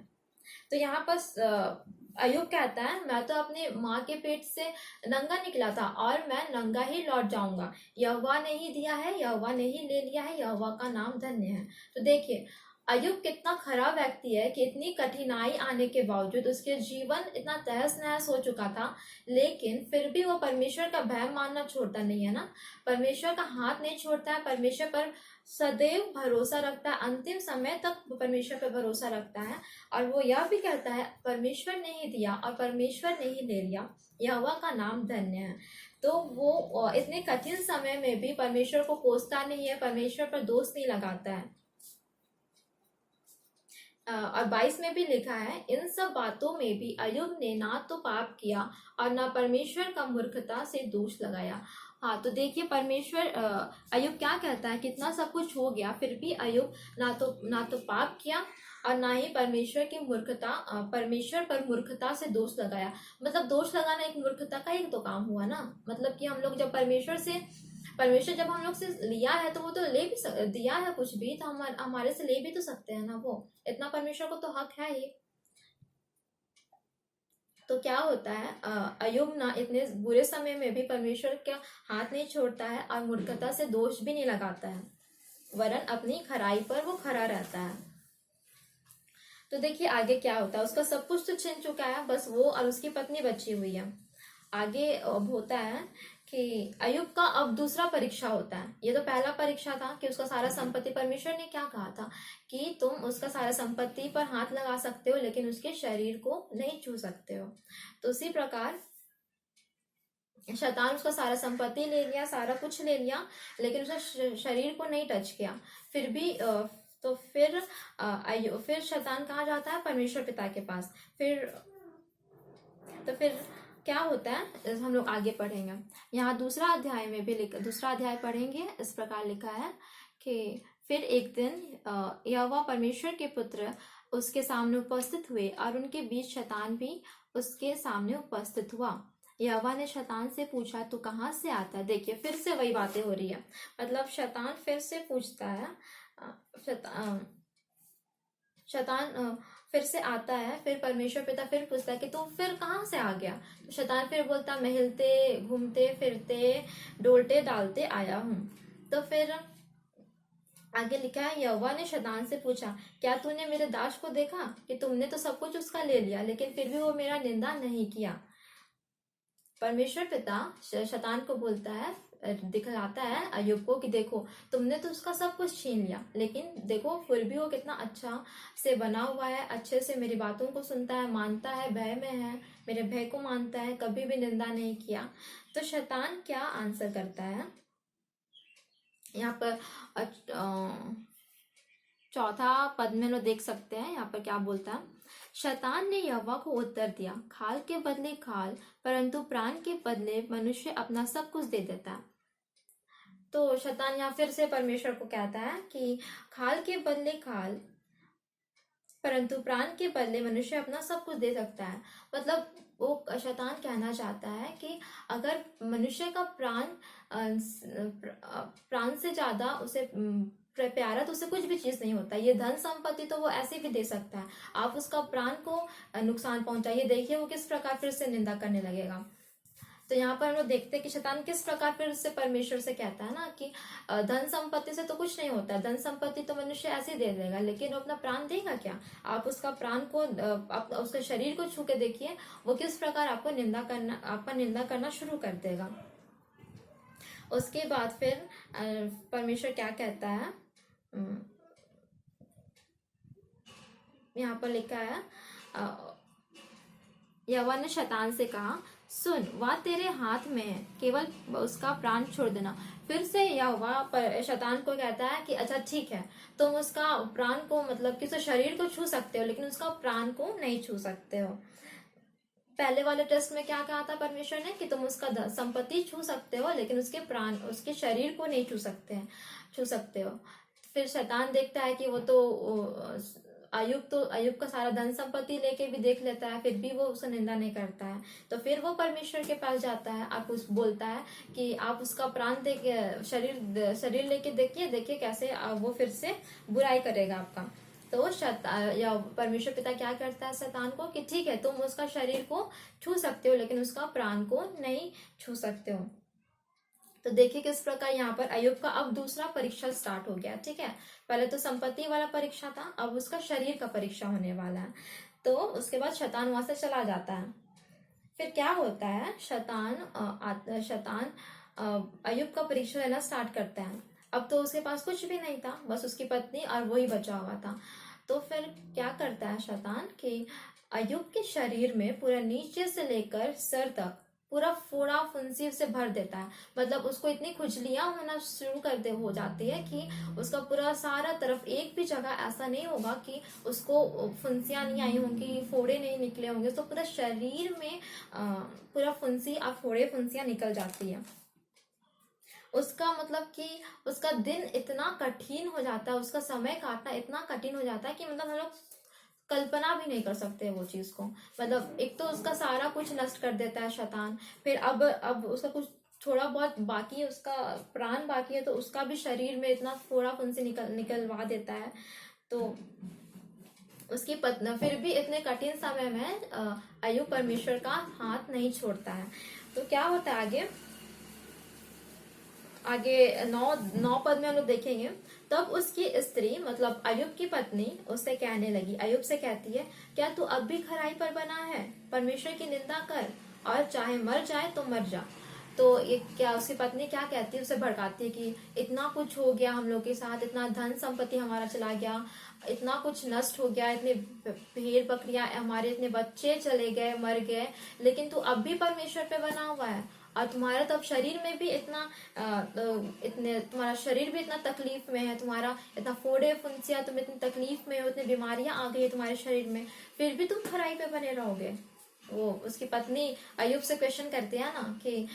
तो यहाँ पर अय्यूब कहता है, मैं तो अपने माँ के पेट से नंगा निकला था और मैं नंगा ही लौट जाऊंगा। यहोवा ने ही दिया है, यहोवा ने ही ले लिया है, यहोवा का नाम धन्य है। तो देखिए अय्यूब कितना खराब व्यक्ति है कि इतनी कठिनाई आने के बावजूद उसके जीवन इतना तहस नहस हो चुका था, लेकिन फिर भी वो परमेश्वर का भय मानना छोड़ता नहीं है ना, परमेश्वर का हाथ नहीं छोड़ता है, परमेश्वर पर सदैव भरोसा रखता है, अंतिम समय तक परमेश्वर पर भरोसा रखता है। और वो यह भी कहता है, परमेश्वर ने ही दिया और परमेश्वर ने ही ले लिया, यहोवा का नाम धन्य है। तो वो इतने कठिन समय में भी परमेश्वर को कोसता नहीं है, परमेश्वर पर दोष नहीं लगाता है। और 22 में भी लिखा है, इन सब बातों में भी अय्यूब ने ना तो पाप किया और ना परमेश्वर का मूर्खता से दोष लगाया। हाँ, तो देखिए परमेश्वर, अय्यूब क्या कहता है, कितना सब कुछ हो गया फिर भी अय्यूब ना तो पाप किया और ना ही परमेश्वर पर मूर्खता से दोष लगाया। मतलब दोष लगाना एक मूर्खता का एक तो काम हुआ ना। मतलब कि हम लोग जब परमेश्वर जब हम लोग से लिया है तो वो तो ले भी दिया है, कुछ भी तो हमारे से ले भी तो सकते हैं ना, वो इतना परमेश्वर को तो हक है ही। तो क्या होता है, अय्यूब ना इतने बुरे समय में भी परमेश्वर का हाथ नहीं छोड़ता है और मूर्खता से दोष भी नहीं लगाता है, वरन अपनी खराई पर वो खड़ा रहता है। तो देखिए आगे क्या होता है, उसका सब कुछ तो छिन चुका है, बस वो और उसकी पत्नी बची हुई है। आगे अब होता है कि अयुब का अब दूसरा परीक्षा होता है। ये तो पहला परीक्षा था कि उसका सारा संपत्ति, परमेश्वर ने क्या कहा था कि तुम उसका सारा संपत्ति पर हाथ लगा सकते हो लेकिन उसके शरीर को नहीं छू सकते हो। तो उसी प्रकार शैतान उसका सारा संपत्ति ले लिया, सारा कुछ ले लिया, लेकिन उसका शरीर को नहीं टच किया। फिर भी तो फिर शैतान कहाँ जाता है? परमेश्वर पिता के पास। फिर क्या होता है हम लोग आगे पढ़ेंगे। यहाँ दूसरा अध्याय पढ़ेंगे। इस प्रकार लिखा है कि फिर एक दिन यहोवा परमेश्वर के पुत्र उसके सामने उपस्थित हुए और उनके बीच शैतान भी उसके सामने उपस्थित हुआ। यहोवा ने शैतान से पूछा, तू कहाँ से आता है? देखिए फिर से वही बातें हो रही है। मतलब शैतान फिर से पूछता है, शैतान फिर से आता है। फिर परमेश्वर पिता फिर पूछता है कि तू फिर कहाँ से आ गया? तो शैतान फिर बोलता, मैं हिलते घूमते फिरते डोलते डालते आया हूँ। तो फिर आगे लिखा है, यहोवा ने शैतान से पूछा, क्या तूने मेरे दास को देखा कि तुमने तो सब कुछ उसका ले लिया लेकिन फिर भी वो मेरा निंदा नहीं किया? परमेश्वर पिता शैतान को बोलता है, दिखलाता है अय्यूब को कि देखो तुमने तो उसका सब कुछ छीन लिया लेकिन देखो फिर भी वो कितना अच्छा से बना हुआ है, अच्छे से मेरी बातों को सुनता है, मानता है, भय में है, मेरे भय को मानता है, कभी भी निंदा नहीं किया। तो शैतान क्या आंसर करता है यहाँ पर? चौथा पद में लोग देख सकते हैं यहाँ पर क्या बोलता है। शैतान ने यहोवा को उत्तर दिया, खाल के बदले खाल, परंतु प्राण के बदले मनुष्य अपना सब कुछ दे देता है। तो शैतान यहाँ फिर से परमेश्वर को कहता है कि खाल के बदले खाल, परंतु प्राण के बदले मनुष्य अपना सब कुछ दे सकता है। मतलब वो शैतान कहना चाहता है कि अगर मनुष्य का प्राण से ज्यादा उसे प्यारा तो उसे कुछ भी चीज नहीं होता। ये धन संपत्ति तो वो ऐसे भी दे सकता है, आप उसका प्राण को नुकसान पहुंचाइए, देखिए वो किस प्रकार फिर से निंदा करने लगेगा। तो यहाँ पर हम लोग देखते हैं कि शैतान किस प्रकार फिर से परमेश्वर से कहता है ना कि धन संपत्ति से तो कुछ नहीं होता, धन संपत्ति तो मनुष्य ऐसे दे देगा लेकिन वो अपना प्राण देगा क्या? आप उसका प्राण को उसके शरीर को छू के देखिए, वो किस प्रकार आपका निंदा करना शुरू कर देगा। उसके बाद फिर परमेश्वर क्या कहता है, यहाँ पर लिखा है, यहोवा ने शैतान से कहा, सुन, वह तेरे हाथ में है, केवल उसका प्राण छोड़ देना। फिर से यहोवा शैतान को कहता है कि अच्छा ठीक है, तुम उसका प्राण को मतलब कि शरीर को छू सकते हो लेकिन उसका प्राण को नहीं छू सकते हो। पहले वाले टेस्ट में क्या कहा था परमेश्वर ने कि तुम उसका संपत्ति छू सकते हो लेकिन उसके प्राण, उसके शरीर को नहीं छू सकते हो। फिर शैतान देखता है कि वो तो अय्यूब का सारा धन संपत्ति लेके भी देख लेता है, फिर भी वो उसे निंदा नहीं करता है। तो फिर वो परमेश्वर के पास जाता है, बोलता है कि आप उसका प्राण देके शरीर लेके देखिए कैसे वो फिर से बुराई करेगा आपका। तो परमेश्वर पिता क्या करता है शैतान को कि ठीक है, तुम उसका शरीर को छू सकते हो लेकिन उसका प्राण को नहीं छू सकते हो। तो देखिए किस प्रकार यहाँ पर अय्यूब का अब दूसरा परीक्षा स्टार्ट हो गया। ठीक है, पहले तो संपत्ति वाला परीक्षा था, अब उसका शरीर का परीक्षा होने वाला है। तो उसके बाद शैतान वहां से चला जाता है। फिर क्या होता है, शैतान अय्यूब का परीक्षा लेना स्टार्ट करता है। अब तो उसके पास कुछ भी नहीं था, बस उसकी पत्नी और वही बचा हुआ था। तो फिर क्या करता है शैतान कि अय्यूब के शरीर में पूरा नीचे से लेकर सर तक पूरा फोड़ा फुंसी से भर देता है। मतलब उसको इतनी खुजलियां होना शुरू हो जाती है कि उसका पूरा सारा तरफ एक भी जगह ऐसा नहीं होगा कि उसको फुंसियां नहीं आई होंगी, फोड़े नहीं निकले होंगे। तो पूरा शरीर में पूरा फुंसी और फोड़े फुंसियां निकल जाती है। उसका मतलब कि उसका दिन इतना कठिन हो जाता है, उसका समय काटना इतना कठिन हो जाता है कि मतलब हम लोग कल्पना भी नहीं कर सकते वो चीज को। मतलब एक तो उसका सारा कुछ नष्ट कर देता है शैतान, फिर अब उसका कुछ थोड़ा बहुत बाकी है, उसका प्राण बाकी है तो उसका भी शरीर में इतना फोड़ा फुंसी निकलवा देता है। तो उसकी पत्नी फिर भी इतने कठिन समय में अय्यूब परमेश्वर का हाथ नहीं छोड़ता है। तो क्या होता है आगे 9 पद में हम लोग देखेंगे। तब उसकी स्त्री मतलब अय्यूब की पत्नी उससे कहने लगी, अय्यूब से कहती है, क्या तू अब भी खराई पर बना है? परमेश्वर की निंदा कर और चाहे मर जाए तो मर जा। तो ये क्या उसकी पत्नी क्या कहती है, उसे भड़काती है कि इतना कुछ हो गया हम लोग के साथ, इतना धन संपत्ति हमारा चला गया, इतना कुछ नष्ट हो गया, इतने भेड़ बकरियां हमारे, इतने बच्चे चले गए, मर गए, लेकिन तू अब भी परमेश्वर पे बना हुआ है। और तुम्हारा तो अब शरीर में भी इतने तुम्हारा शरीर भी इतना तकलीफ में है, तुम्हारा इतना फोड़े फुंसियां, तुम इतनी तकलीफ में हो, इतनी बीमारियां आ गई है तुम्हारे शरीर में, फिर भी तुम खराई पे बने रहोगे। वो उसकी पत्नी अय्यूब से क्वेश्चन करती है ना कि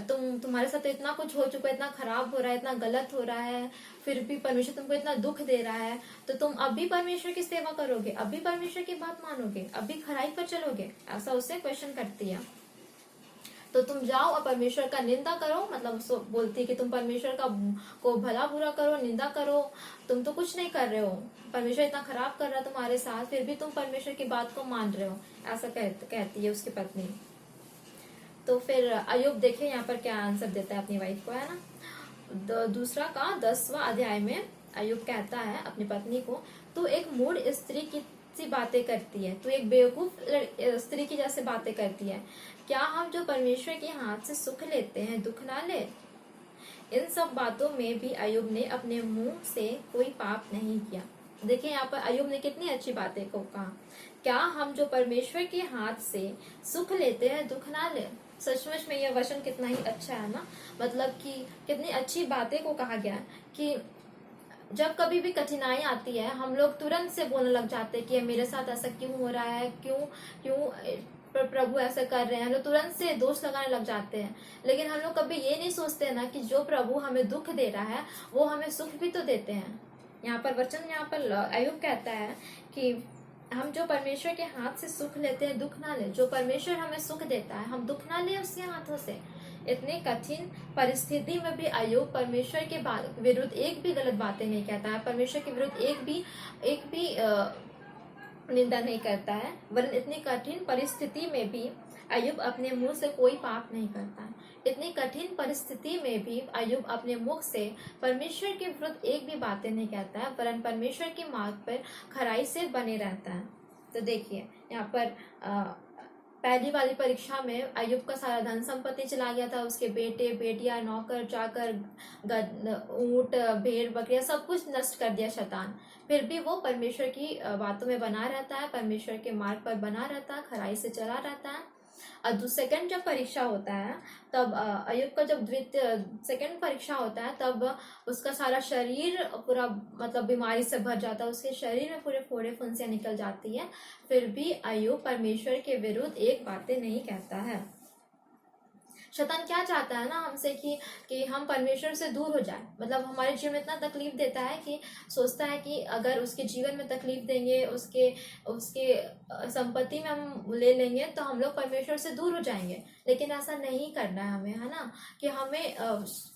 तुम्हारे साथ तो इतना कुछ हो चुका है, इतना खराब हो रहा है, इतना गलत हो रहा है, फिर भी परमेश्वर तुमको इतना दुख दे रहा है, तो तुम अब भी परमेश्वर की सेवा करोगे, अब भी परमेश्वर की बात मानोगे, अब भी खराई पर चलोगे? ऐसा उससे क्वेश्चन करती है। तो तुम जाओ और परमेश्वर का निंदा करो, मतलब उसको बोलती है कि तुम परमेश्वर का को भला बुरा करो, निंदा करो, तुम तो कुछ नहीं कर रहे हो, परमेश्वर इतना खराब कर रहा है तुम्हारे साथ, फिर भी तुम परमेश्वर की बात को मान रहे हो, ऐसा कहती है उसकी पत्नी। तो फिर अय्यूब देखे यहाँ पर क्या आंसर देता है अपनी वाइफ को, है ना। दूसरा का 10वां अध्याय में अय्यूब कहता है अपनी पत्नी को, तू एक मूढ़ स्त्री की सी बातें करती है, तू एक बेवकूफ स्त्री की जैसे बातें करती है। क्या हम जो परमेश्वर के हाथ से सुख लेते हैं दुख ना ले? इन सब बातों में भी अय्यूब ने अपने मुंह से कोई पाप नहीं किया। देखिए यहाँ पर अय्यूब ने कितनी अच्छी बातें को कहा, क्या हम जो परमेश्वर के हाथ से सुख लेते हैं दुख ना ले? सचमुच में यह वचन कितना ही अच्छा है ना, मतलब कि कितनी अच्छी बातें को कहा गया कि जब कभी भी कठिनाई आती है हम लोग तुरंत से बोलने लग जाते हैं कि मेरे साथ ऐसा क्यों हो रहा है, क्यों प्रभु ऐसा कर रहे हैं, हम लोग तुरंत से दोष लगाने लग जाते हैं। लेकिन हम लोग कभी ये नहीं सोचते ना कि जो प्रभु हमें दुख दे रहा है वो हमें सुख भी तो देते हैं। यहाँ पर वचन यहाँ पर अय्यूब कहता है कि हम जो परमेश्वर के हाथ से सुख लेते हैं दुख ना ले। जो परमेश्वर हमें सुख देता है हम दुख ना ले उसके हाथों से। इतनी कठिन परिस्थिति में भी अय्यूब परमेश्वर के विरुद्ध एक भी गलत बातें नहीं कहता है, परमेश्वर के विरुद्ध एक भी निंदा नहीं करता है, वरन इतनी कठिन परिस्थिति में भी अय्यूब अपने मुंह से कोई पाप नहीं करता है। इतनी कठिन परिस्थिति में भी अय्यूब अपने मुख से परमेश्वर के विरुद्ध एक भी बातें नहीं कहता है, वरन परमेश्वर के मार्ग पर खराई से बने रहता है। तो देखिए यहाँ पर पहली वाली परीक्षा में अय्यूब का सारा धन संपत्ति चला गया था, उसके बेटे बेटियां नौकर चाकर ऊंट भेड़ बकरियां सब कुछ नष्ट कर दिया शैतान। फिर भी वो परमेश्वर की बातों में बना रहता है, परमेश्वर के मार्ग पर बना रहता है, खराई से चला रहता है। और सेकंड जब परीक्षा होता है तब अय्यूब का जब सेकंड परीक्षा होता है तब उसका सारा शरीर पूरा मतलब बीमारी से भर जाता है, उसके शरीर में पूरे फोड़े फुंसियां निकल जाती है। फिर भी अय्यूब परमेश्वर के विरुद्ध एक बातें नहीं कहता है। शैतान क्या चाहता है ना हमसे कि हम परमेश्वर से दूर हो जाए, मतलब हमारे जीवन में इतना तकलीफ देता है कि सोचता है कि अगर उसके जीवन में तकलीफ देंगे, उसके संपत्ति में हम ले लेंगे तो हम लोग परमेश्वर से दूर हो जाएंगे। लेकिन ऐसा नहीं करना है हमें, है ना, कि हमें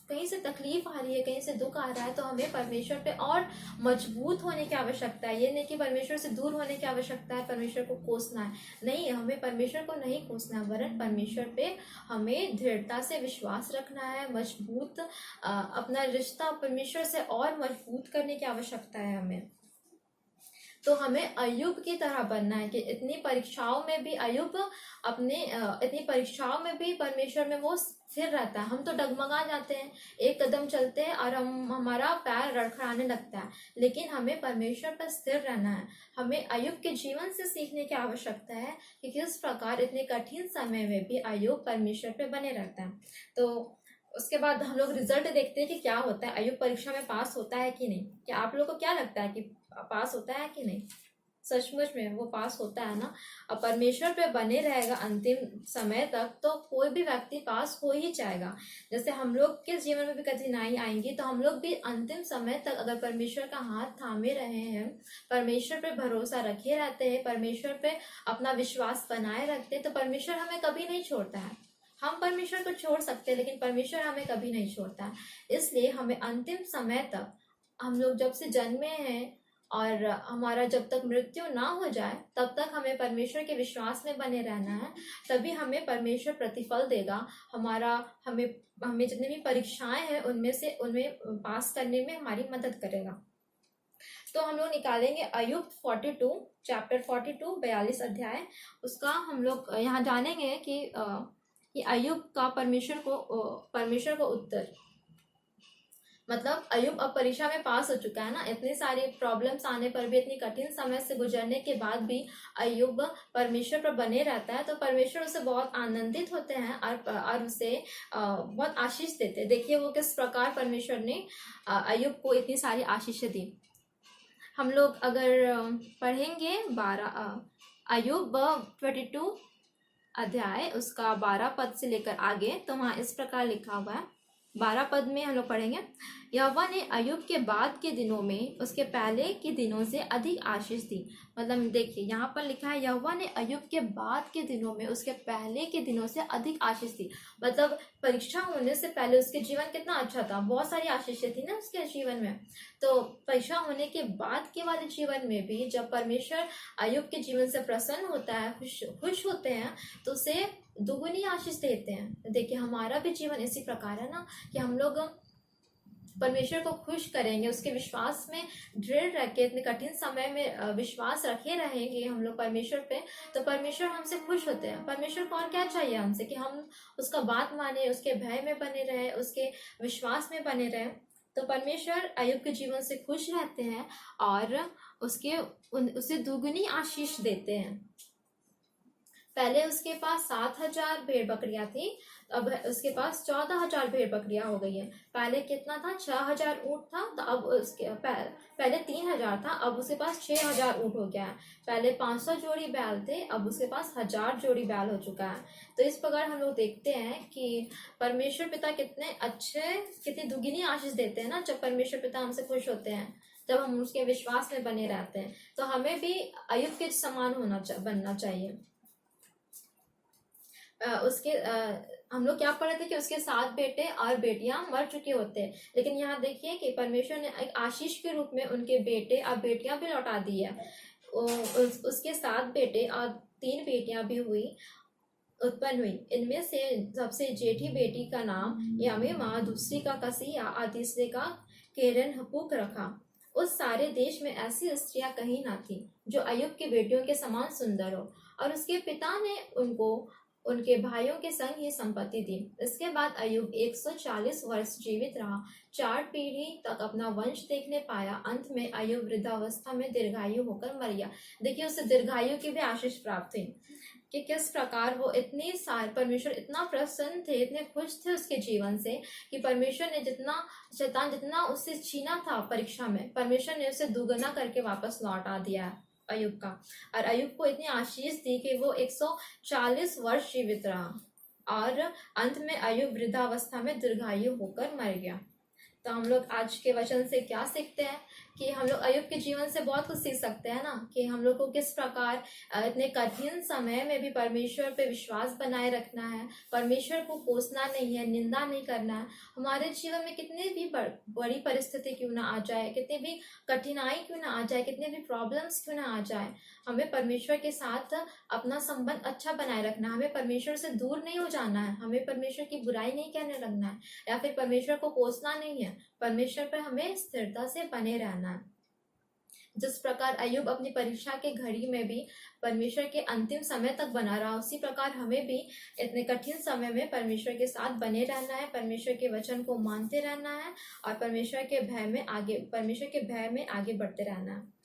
कहीं से तकलीफ आ रही है, कहीं से दुख आ रहा है तो हमें परमेश्वर पे और मजबूत होने की आवश्यकता है। ये नहीं कि परमेश्वर से दूर होने की आवश्यकता है, परमेश्वर को कोसना है, नहीं, हमें परमेश्वर को नहीं कोसना है, वरन परमेश्वर पे हमें दृढ़ता से विश्वास रखना है, मजबूत अपना रिश्ता परमेश्वर से और मजबूत करने की आवश्यकता है हमें। तो हमें अय्यूब की तरह बनना है कि इतनी परीक्षाओं में भी अय्यूब इतनी परीक्षाओं में भी परमेश्वर में वो स्थिर रहता है। हम तो डगमगा जाते हैं, एक कदम चलते हैं और हमारा पैर रड़खड़ाने लगता है, लेकिन हमें परमेश्वर पर स्थिर रहना है। हमें अय्यूब के जीवन से सीखने की आवश्यकता है कि किस प्रकार इतने कठिन समय में भी अय्यूब परमेश्वर पे बने रहता है। तो उसके बाद हम लोग रिजल्ट देखते हैं कि क्या होता है, अय्यूब परीक्षा में पास होता है कि नहीं। क्या आप लोगों को क्या लगता है कि पास होता है कि नहीं? सचमुच में वो पास होता है ना। अब परमेश्वर पे बने रहेगा अंतिम समय तक तो कोई भी व्यक्ति पास हो ही जाएगा। जैसे हम लोग के जीवन में भी कठिनाई आएंगी तो हम लोग भी अंतिम समय तक अगर परमेश्वर का हाथ थामे रहे हैं, परमेश्वर पे भरोसा रखे रहते हैं, परमेश्वर पे अपना विश्वास बनाए रखते हैं, तो परमेश्वर हमें कभी नहीं छोड़ता है। हम परमेश्वर को छोड़ सकते हैं लेकिन परमेश्वर हमें कभी नहीं छोड़ता है। इसलिए हमें अंतिम समय तक, हम लोग जब से जन्मे हैं और हमारा जब तक मृत्यु ना हो जाए तब तक हमें परमेश्वर के विश्वास में बने रहना है। तभी हमें परमेश्वर प्रतिफल देगा। हमें जितनी भी परीक्षाएं हैं उनमें पास करने में हमारी मदद करेगा। तो हम लोग निकालेंगे अय्यूब 42 चैप्टर 42 42 अध्याय, उसका हम लोग यहाँ जानेंगे कि कि अय्यूब का परमेश्वर को उत्तर, मतलब अय्यूब अब परीक्षा में पास हो चुका है ना, इतनी सारी प्रॉब्लम्स आने पर भी, इतनी कठिन समय से गुजरने के बाद भी अय्यूब परमेश्वर पर बने रहता है, तो परमेश्वर उसे बहुत आनंदित होते हैं और उसे बहुत आशीष देते हैं। देखिए वो किस प्रकार परमेश्वर ने अय्यूब को इतनी सारी आशीषें दी। हम लोग अगर पढ़ेंगे अय्यूब 22 अध्याय उसका 12 पद से लेकर आगे, तो वहाँ इस प्रकार लिखा हुआ है। 12 पद में हम लोग पढ़ेंगे, यहोवा ने अय्यूब के बाद के दिनों में उसके पहले के दिनों से अधिक आशीष दी। मतलब देखिए यहाँ पर लिखा है यहोवा ने अय्यूब के बाद के दिनों में उसके पहले के दिनों से अधिक आशीष दी। मतलब परीक्षा होने से पहले उसके जीवन कितना अच्छा था, बहुत सारी आशीषें थी ना उसके जीवन में। तो परीक्षा होने के बाद के वाले जीवन में भी जब परमेश्वर अय्यूब के जीवन से प्रसन्न होता है, खुश होते हैं, तो उसे दुगुनी आशीष देते हैं। देखिए हमारा भी जीवन इसी प्रकार है ना, कि हम लोग परमेश्वर को खुश करेंगे, उसके विश्वास में दृढ़ रह के, इतने कठिन समय में विश्वास रखे रहेंगे हम लोग परमेश्वर पे, तो परमेश्वर हमसे खुश होते हैं। परमेश्वर को और क्या चाहिए हमसे, कि हम उसका बात माने, उसके भय में बने रहे, उसके विश्वास में बने रहे। तो परमेश्वर अय्यूब के जीवन से खुश रहते हैं और उसे दुगुनी आशीष देते हैं। पहले उसके पास 7,000 भेड़ बकरियां थी, अब उसके पास 14,000 भेड़ बकरियां हो गई है। पहले कितना था, 6,000 ऊँट था, तो अब उसके पहले 3,000 था, अब उसके पास 6,000 ऊँट हो गया है। पहले 500 जोड़ी बैल थे, अब उसके पास 1,000 जोड़ी बैल हो चुका है। तो इस प्रकार हम लोग देखते हैं कि परमेश्वर पिता कितने अच्छे, कितनी दुगनी आशीष देते हैं ना, जब परमेश्वर पिता हमसे खुश होते हैं, जब हम उसके विश्वास में बने रहते हैं। तो हमें भी अय्यूब के समान बनना चाहिए। हम लोग क्या पढ़े थे कि उसके 7 बेटे और बेटियां मर चुके होते हैं, लेकिन यहाँ देखिए कि परमेश्वर ने एक आशीष के रूप में उनके बेटे और बेटियां भी लौटा दी है। उसके 7 बेटे और 3 बेटियां भी उत्पन्न हुई। इनमें से सबसे जेठी बेटी का नाम यमीमा, दूसरी का कसिया और तीसरे का केरन हपूक रखा। उस सारे देश में ऐसी स्त्रियां कहीं ना थी जो अय्यूब की बेटियों के समान सुंदर हो, और उसके पिता ने उनको उनके भाइयों के संग ही संपत्ति दी। इसके बाद अय्यूब 140 वर्ष जीवित रहा, 4 पीढ़ी तक अपना वंश देखने पाया। अंत में अय्यूब वृद्धावस्था में दीर्घायु होकर मर गया। देखिए उसे दीर्घायु की भी आशीष प्राप्त हुई, कि किस प्रकार वो परमेश्वर इतना प्रसन्न थे, इतने खुश थे उसके जीवन से, कि परमेश्वर ने शैतान जितना उससे छीना था परीक्षा में, परमेश्वर ने उसे दुगना करके वापस लौटा दिया अय्यूब का। और अय्यूब को इतनी आशीष दी कि वो 140 वर्ष जीवित रहा और अंत में अय्यूब वृद्धावस्था में दीर्घायु होकर मर गया। तो हम लोग आज के वचन से क्या सीखते हैं, कि हम लोग अय्यूब के जीवन से बहुत कुछ सीख सकते हैं ना, कि हम लोग को किस प्रकार इतने कठिन समय में भी परमेश्वर पे विश्वास बनाए रखना है, परमेश्वर को कोसना नहीं है, निंदा नहीं करना है। हमारे जीवन में कितनी भी बड़ी परिस्थिति क्यों ना आ जाए, कितनी भी कठिनाई क्यों ना आ जाए, कितने भी प्रॉब्लम्स क्यों ना आ जाए, हमें परमेश्वर के साथ अपना संबंध अच्छा बनाए रखना है। हमें परमेश्वर से दूर नहीं हो जाना है, हमें परमेश्वर की बुराई नहीं कहने लगना है, या फिर परमेश्वर को कोसना नहीं है। परमेश्वर पर हमें स्थिरता से बने रहना है। जिस प्रकार अय्यूब अपनी परीक्षा के घड़ी में भी परमेश्वर के अंतिम समय तक बना रहा, उसी प्रकार हमें भी इतने कठिन समय में परमेश्वर के साथ बने रहना है, परमेश्वर के वचन को मानते रहना है और परमेश्वर के भय में आगे बढ़ते रहना है।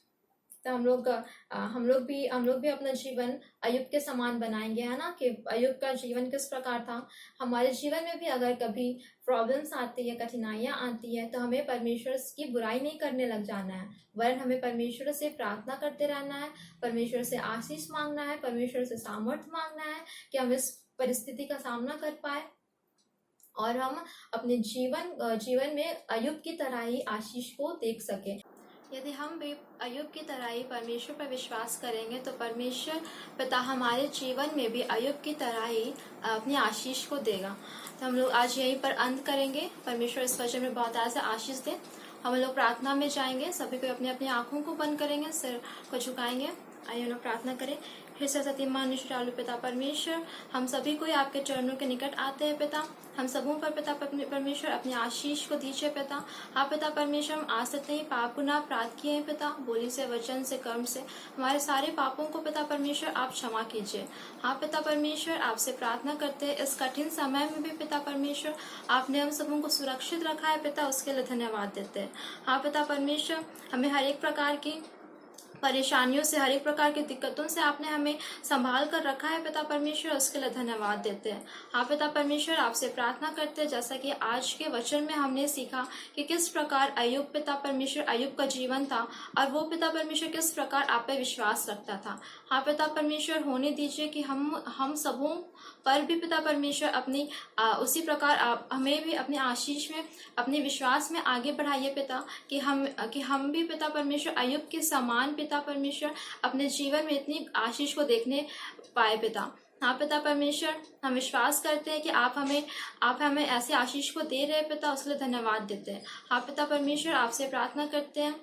तो हम लोग भी अपना जीवन अय्यूब के समान बनाएंगे, है ना, कि अय्यूब का जीवन किस प्रकार था। हमारे जीवन में भी अगर कभी प्रॉब्लम्स आती है, कठिनाइयाँ आती है, तो हमें परमेश्वर की बुराई नहीं करने लग जाना है, वरन हमें परमेश्वर से प्रार्थना करते रहना है, परमेश्वर से आशीष मांगना है, परमेश्वर से सामर्थ्य मांगना है कि हम इस परिस्थिति का सामना कर पाए और हम अपने जीवन में अय्यूब की तरह ही आशीष को देख सके। यदि हम भी अय्यूब की तरह ही परमेश्वर पर विश्वास करेंगे, तो परमेश्वर पिता हमारे जीवन में भी अय्यूब की तरह ही अपनी आशीष को देगा। तो हम लोग आज यहीं पर अंत करेंगे। परमेश्वर इस वचन में बहुत ऐसा आशीष दे। हम लोग प्रार्थना में जाएंगे, सभी को अपनी अपनी आंखों को बंद करेंगे, सिर को झुकाएंगे आइए हम लोग प्रार्थना करें। हे सरस्वती माँ, निष्ठालु पिता परमेश्वर, हम सभी को आपके चरणों के निकट आते हैं पिता। हम सबों पर पिता परमेश्वर अपने आशीष को दीजिए पिता। हाँ पिता परमेश्वर, हम आज तक नहीं पाप गुनाह अपराध किए हैं पिता, बोली से, वचन से, कर्म से। हमारे सारे पापों को पिता परमेश्वर आप क्षमा कीजिए। हाँ पिता परमेश्वर, आपसे प्रार्थना करते हैं इस कठिन समय में भी पिता परमेश्वर आपने हम सबों को सुरक्षित रखा है पिता, उसके लिए धन्यवाद देते हैं। हाँ पिता परमेश्वर, हमें हर एक प्रकार की परेशानियों से, हर एक प्रकार की दिक्कतों से आपने हमें संभाल कर रखा है पिता परमेश्वर, उसके लिए धन्यवाद देते हैं। हाँ पिता परमेश्वर, आपसे प्रार्थना करते हैं जैसा कि आज के वचन में हमने सीखा कि किस प्रकार अय्यूब पिता परमेश्वर, अय्यूब का जीवन था और वो पिता परमेश्वर किस प्रकार आप पे विश्वास रखता था। हाँ पिता परमेश्वर, होने दीजिए कि हम सबों पर भी पिता परमेश्वर अपनी उसी प्रकार आप हमें भी अपने आशीष में, अपने विश्वास में आगे बढ़ाइए पिता, कि हम भी पिता परमेश्वर अय्यूब के समान पिता परमेश्वर अपने जीवन में इतनी आशीष को देखने पाए पिता। हाँ पिता परमेश्वर, हम विश्वास करते हैं कि आप हमें ऐसे आशीष को दे रहे हैं पिता, उसके लिए धन्यवाद देते हैं। हाँ पिता परमेश्वर, आपसे प्रार्थना करते हैं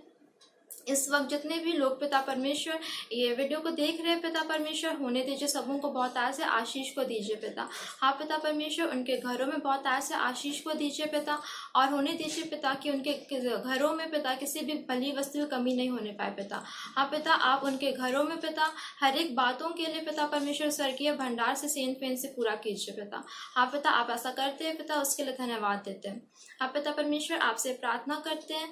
इस वक्त जितने भी लोग पिता परमेश्वर ये वीडियो को देख रहे हैं पिता परमेश्वर, होने दीजिए सबों को बहुत ऐसे आशीष को दीजिए पिता। हाँ पिता परमेश्वर, उनके घरों में बहुत ऐसे आशीष को दीजिए पिता, और होने दीजिए पिता कि उनके घरों में पिता किसी भी भली वस्तु की कमी नहीं होने पाए पिता। हाँ पिता, आप उनके घरों में पिता हर एक बातों के लिए पिता परमेश्वर स्वर्गीय भंडार से सेंध फेंध से पूरा कीजिए पिता। हाँ पिता, आप ऐसा करते हैं पिता, उसके लिए धन्यवाद देते हैं। हाँ पिता परमेश्वर, आपसे प्रार्थना करते हैं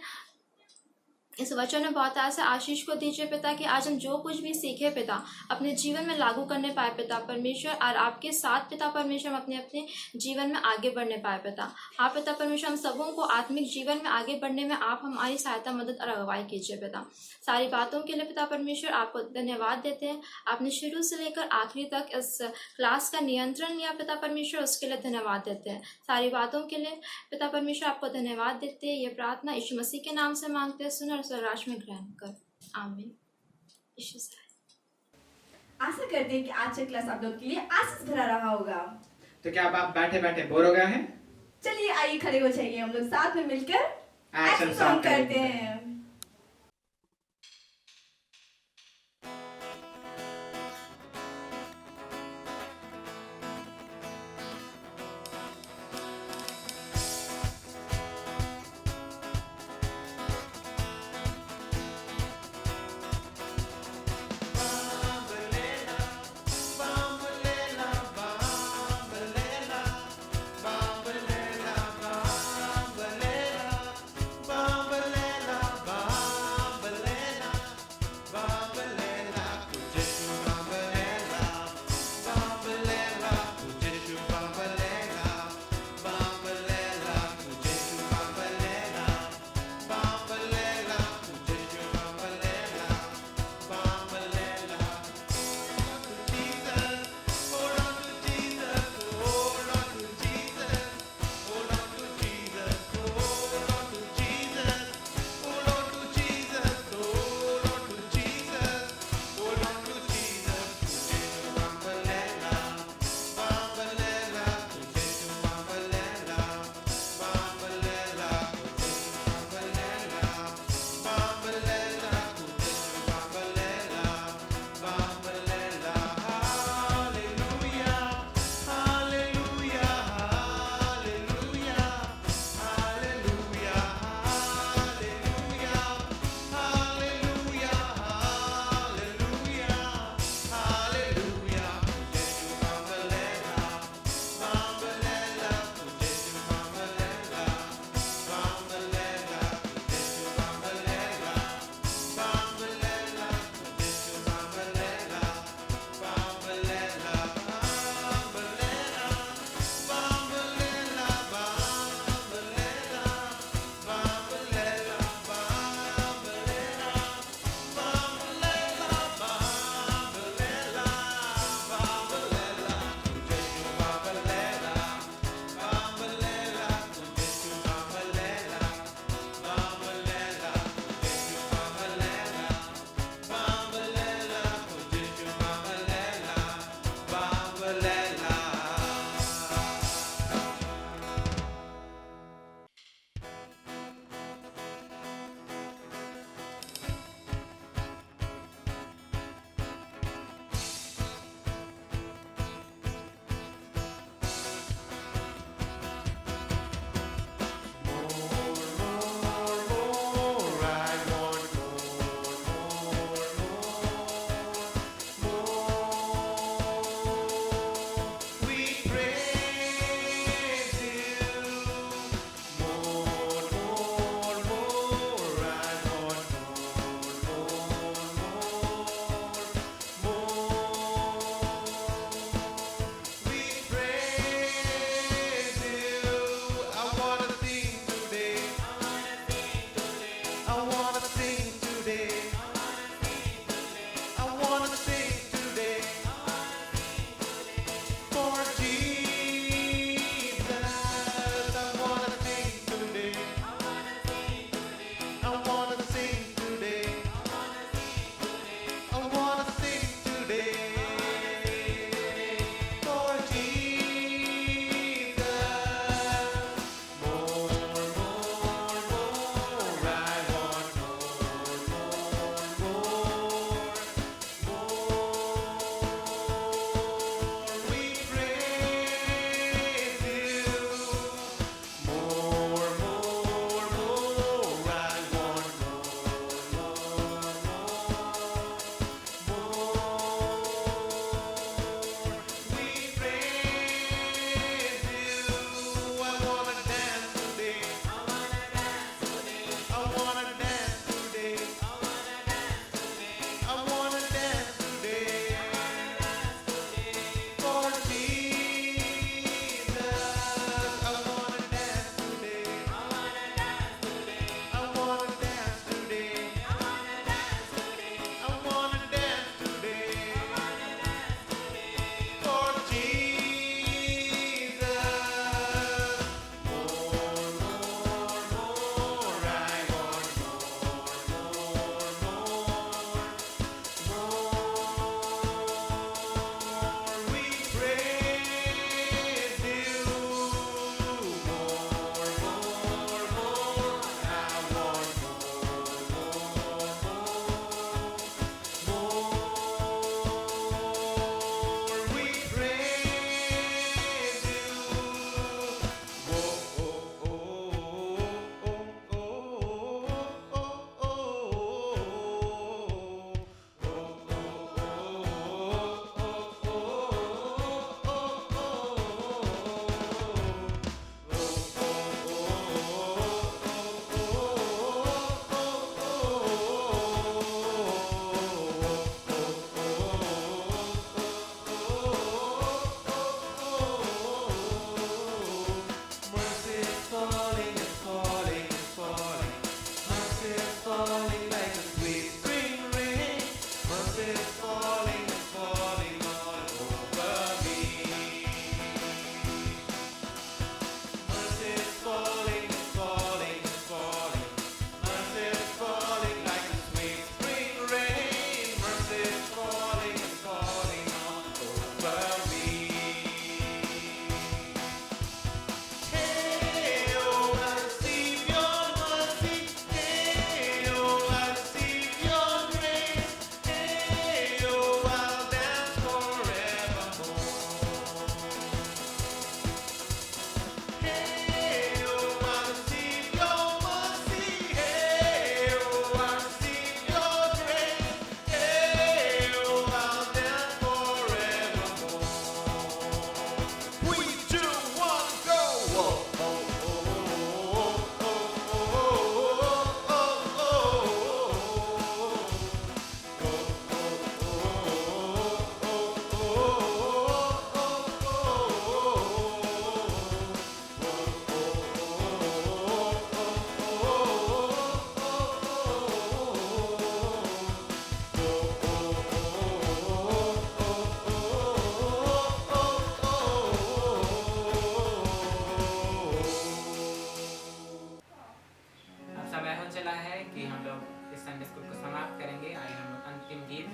इस वचन में बहुत ऐसे आशीष को दीजिए पिता कि आज हम जो कुछ भी सीखे पिता अपने जीवन में लागू करने पाए पिता परमेश्वर, और आपके साथ पिता परमेश्वर हम अपने जीवन में आगे बढ़ने पाए पिता। हाँ पिता परमेश्वर, हम सबों को आत्मिक जीवन में आगे बढ़ने में आप हमारी सहायता, मदद और अगुवाई कीजिए पिता। सारी बातों के लिए पिता परमेश्वर आपको धन्यवाद देते हैं। आपने शुरू से लेकर आखिरी तक इस क्लास का नियंत्रण लिया पिता परमेश्वर, उसके लिए धन्यवाद देते हैं। सारी बातों के लिए पिता परमेश्वर आपको धन्यवाद देते हैं। ये प्रार्थना यीशु मसीह के नाम से मांगते हैं, सुन और स्वराज में ग्रहण कर, आमीन। यीशु से आशा करते हैं कि आज का क्लास आप लोग के लिए आशीष भरा रहा होगा। तो क्या अब आप बैठे बैठे बोर हो गए हैं? चलिए आइए खड़े हो जाइए, हम लोग साथ में मिलकर एक्शन सॉन्ग करते हैं। Bambalena,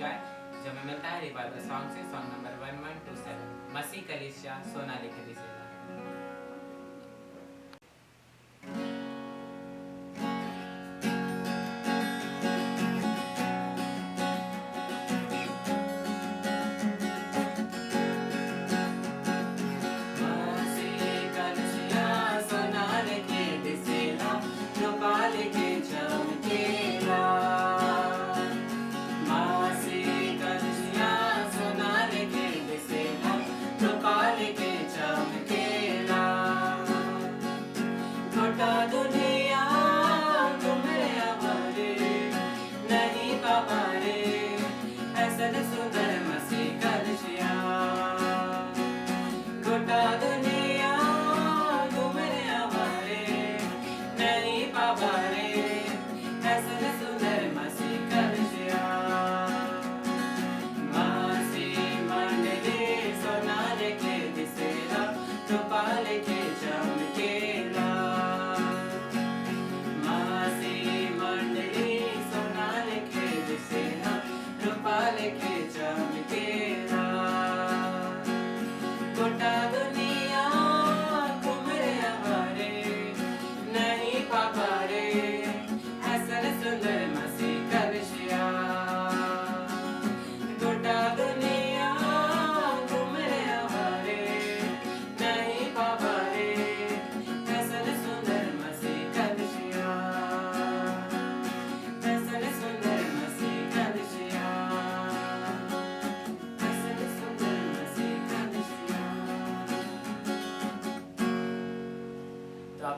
जाए, जो हमें मिलता है रिवाइवल सॉन्ग से, सॉन्ग नंबर 1127, मसीह कलीसिया सोनाली कलीसिया।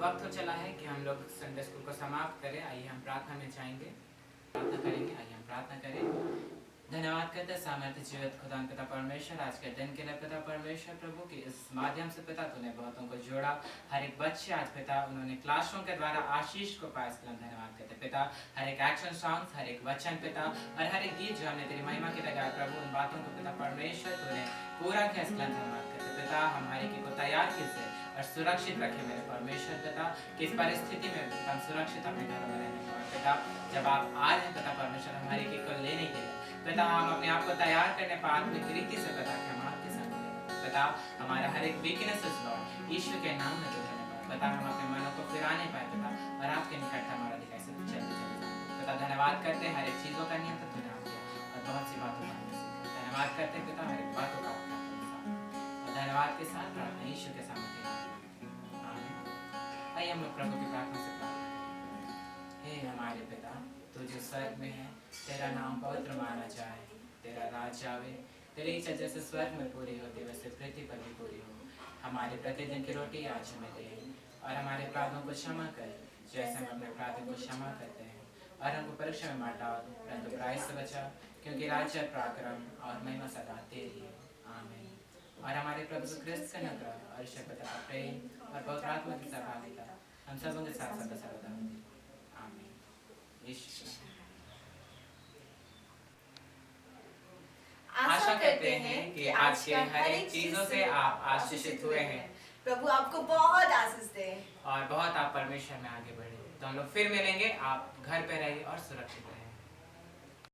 वक्त हो चला है कि हम लोग संडे स्कूल को समाप्त करें। आइए हम प्रार्थना में जाएंगे, प्रार्थना करेंगे। आइए हम प्रार्थना करें। धन्यवाद करते हैं सामर्थ्य जीवित खुदा पिता परमेश्वर, आज के दिन के लिए पिता परमेश्वर प्रभु की इस माध्यम से पिता तूने बहुतों को जोड़ा। हर एक बच्चे आज पिता उन्होंने क्लासरूम के द्वारा आशीष को पाया, इसके लिए धन्यवाद करते हैं पिता। हर एक एक्शन सॉन्ग, हर एक वचन पिता और हर एक गीत जो हमने तेरी महिमा के लिए गाया प्रभु, उन बातों को पिता परमेश्वर तूने पूरा किया, इसके लिए धन्यवाद करते पिता। हमारे को तैयार कीजिए और सुरक्षित रखे मेरे परमेश्वर पिता। किस परिस्थिति में हम सुरक्षित अपने घरों में रहने का पिता, जब आप आ रहे हैं पिता परमेश्वर हमारे को लेने के लिए पिता, हम अपने आप को तैयार करने पर आत्मिक रीति से पिता कि हम आपके साथ पिता हमारा हर एक वीकनेसेस लॉर्ड यीशु के नाम में जो धन्यवाद पिता, हम अपने मनों को फिराने पाए पिता और आपके निकट हमारा दिखाई से चलते पिता। धन्यवाद करते हैं हर एक चीजों का नियंत्रण तूने आप किया और बहुत सी बातों का धन्यवाद करते हैं पिता, हर एक बातों का और धन्यवाद के साथ प्रार्थना यीशु के सामने। आइए हम लोग प्रभु की प्रार्थना से प्रार्थना करें। हे हमारे पिता तू जो स्वर्ग में है, तेरा नाम पवित्र माना जाए, तेरा राज आवे, तेरी इच्छा जैसे स्वर्ग में पूरी होती वैसे पृथ्वी पर भी पूरी हो। हमारे प्रतिदिन की रोटी आज हमें दे और हमारे अपराधों को क्षमा कर जैसे हम अपने अपराधों को क्षमा करते हैं, और हमको परीक्षा में मत डाल परंतु बुराई से बचा, क्योंकि राज्य पराक्रम और महिमा सदा तेरी है। आमीन। और हमारे प्रभु यीशु ख्रिस्त का अनुग्रह और ईश्वर पिता का प्रेम और पवित्र आत्मा की सहभागिता हम सबों के साथ सदा सर्वदा होगी। आमीन। यीशु आशा करते हैं कि आज के हर एक चीजों से आप आशीषित हुए हैं। प्रभु आपको बहुत आशीष दे और बहुत आप परमेश्वर में आगे बढ़े। तो हम लोग फिर मिलेंगे। आप घर पे रहिए और सुरक्षित रहिए।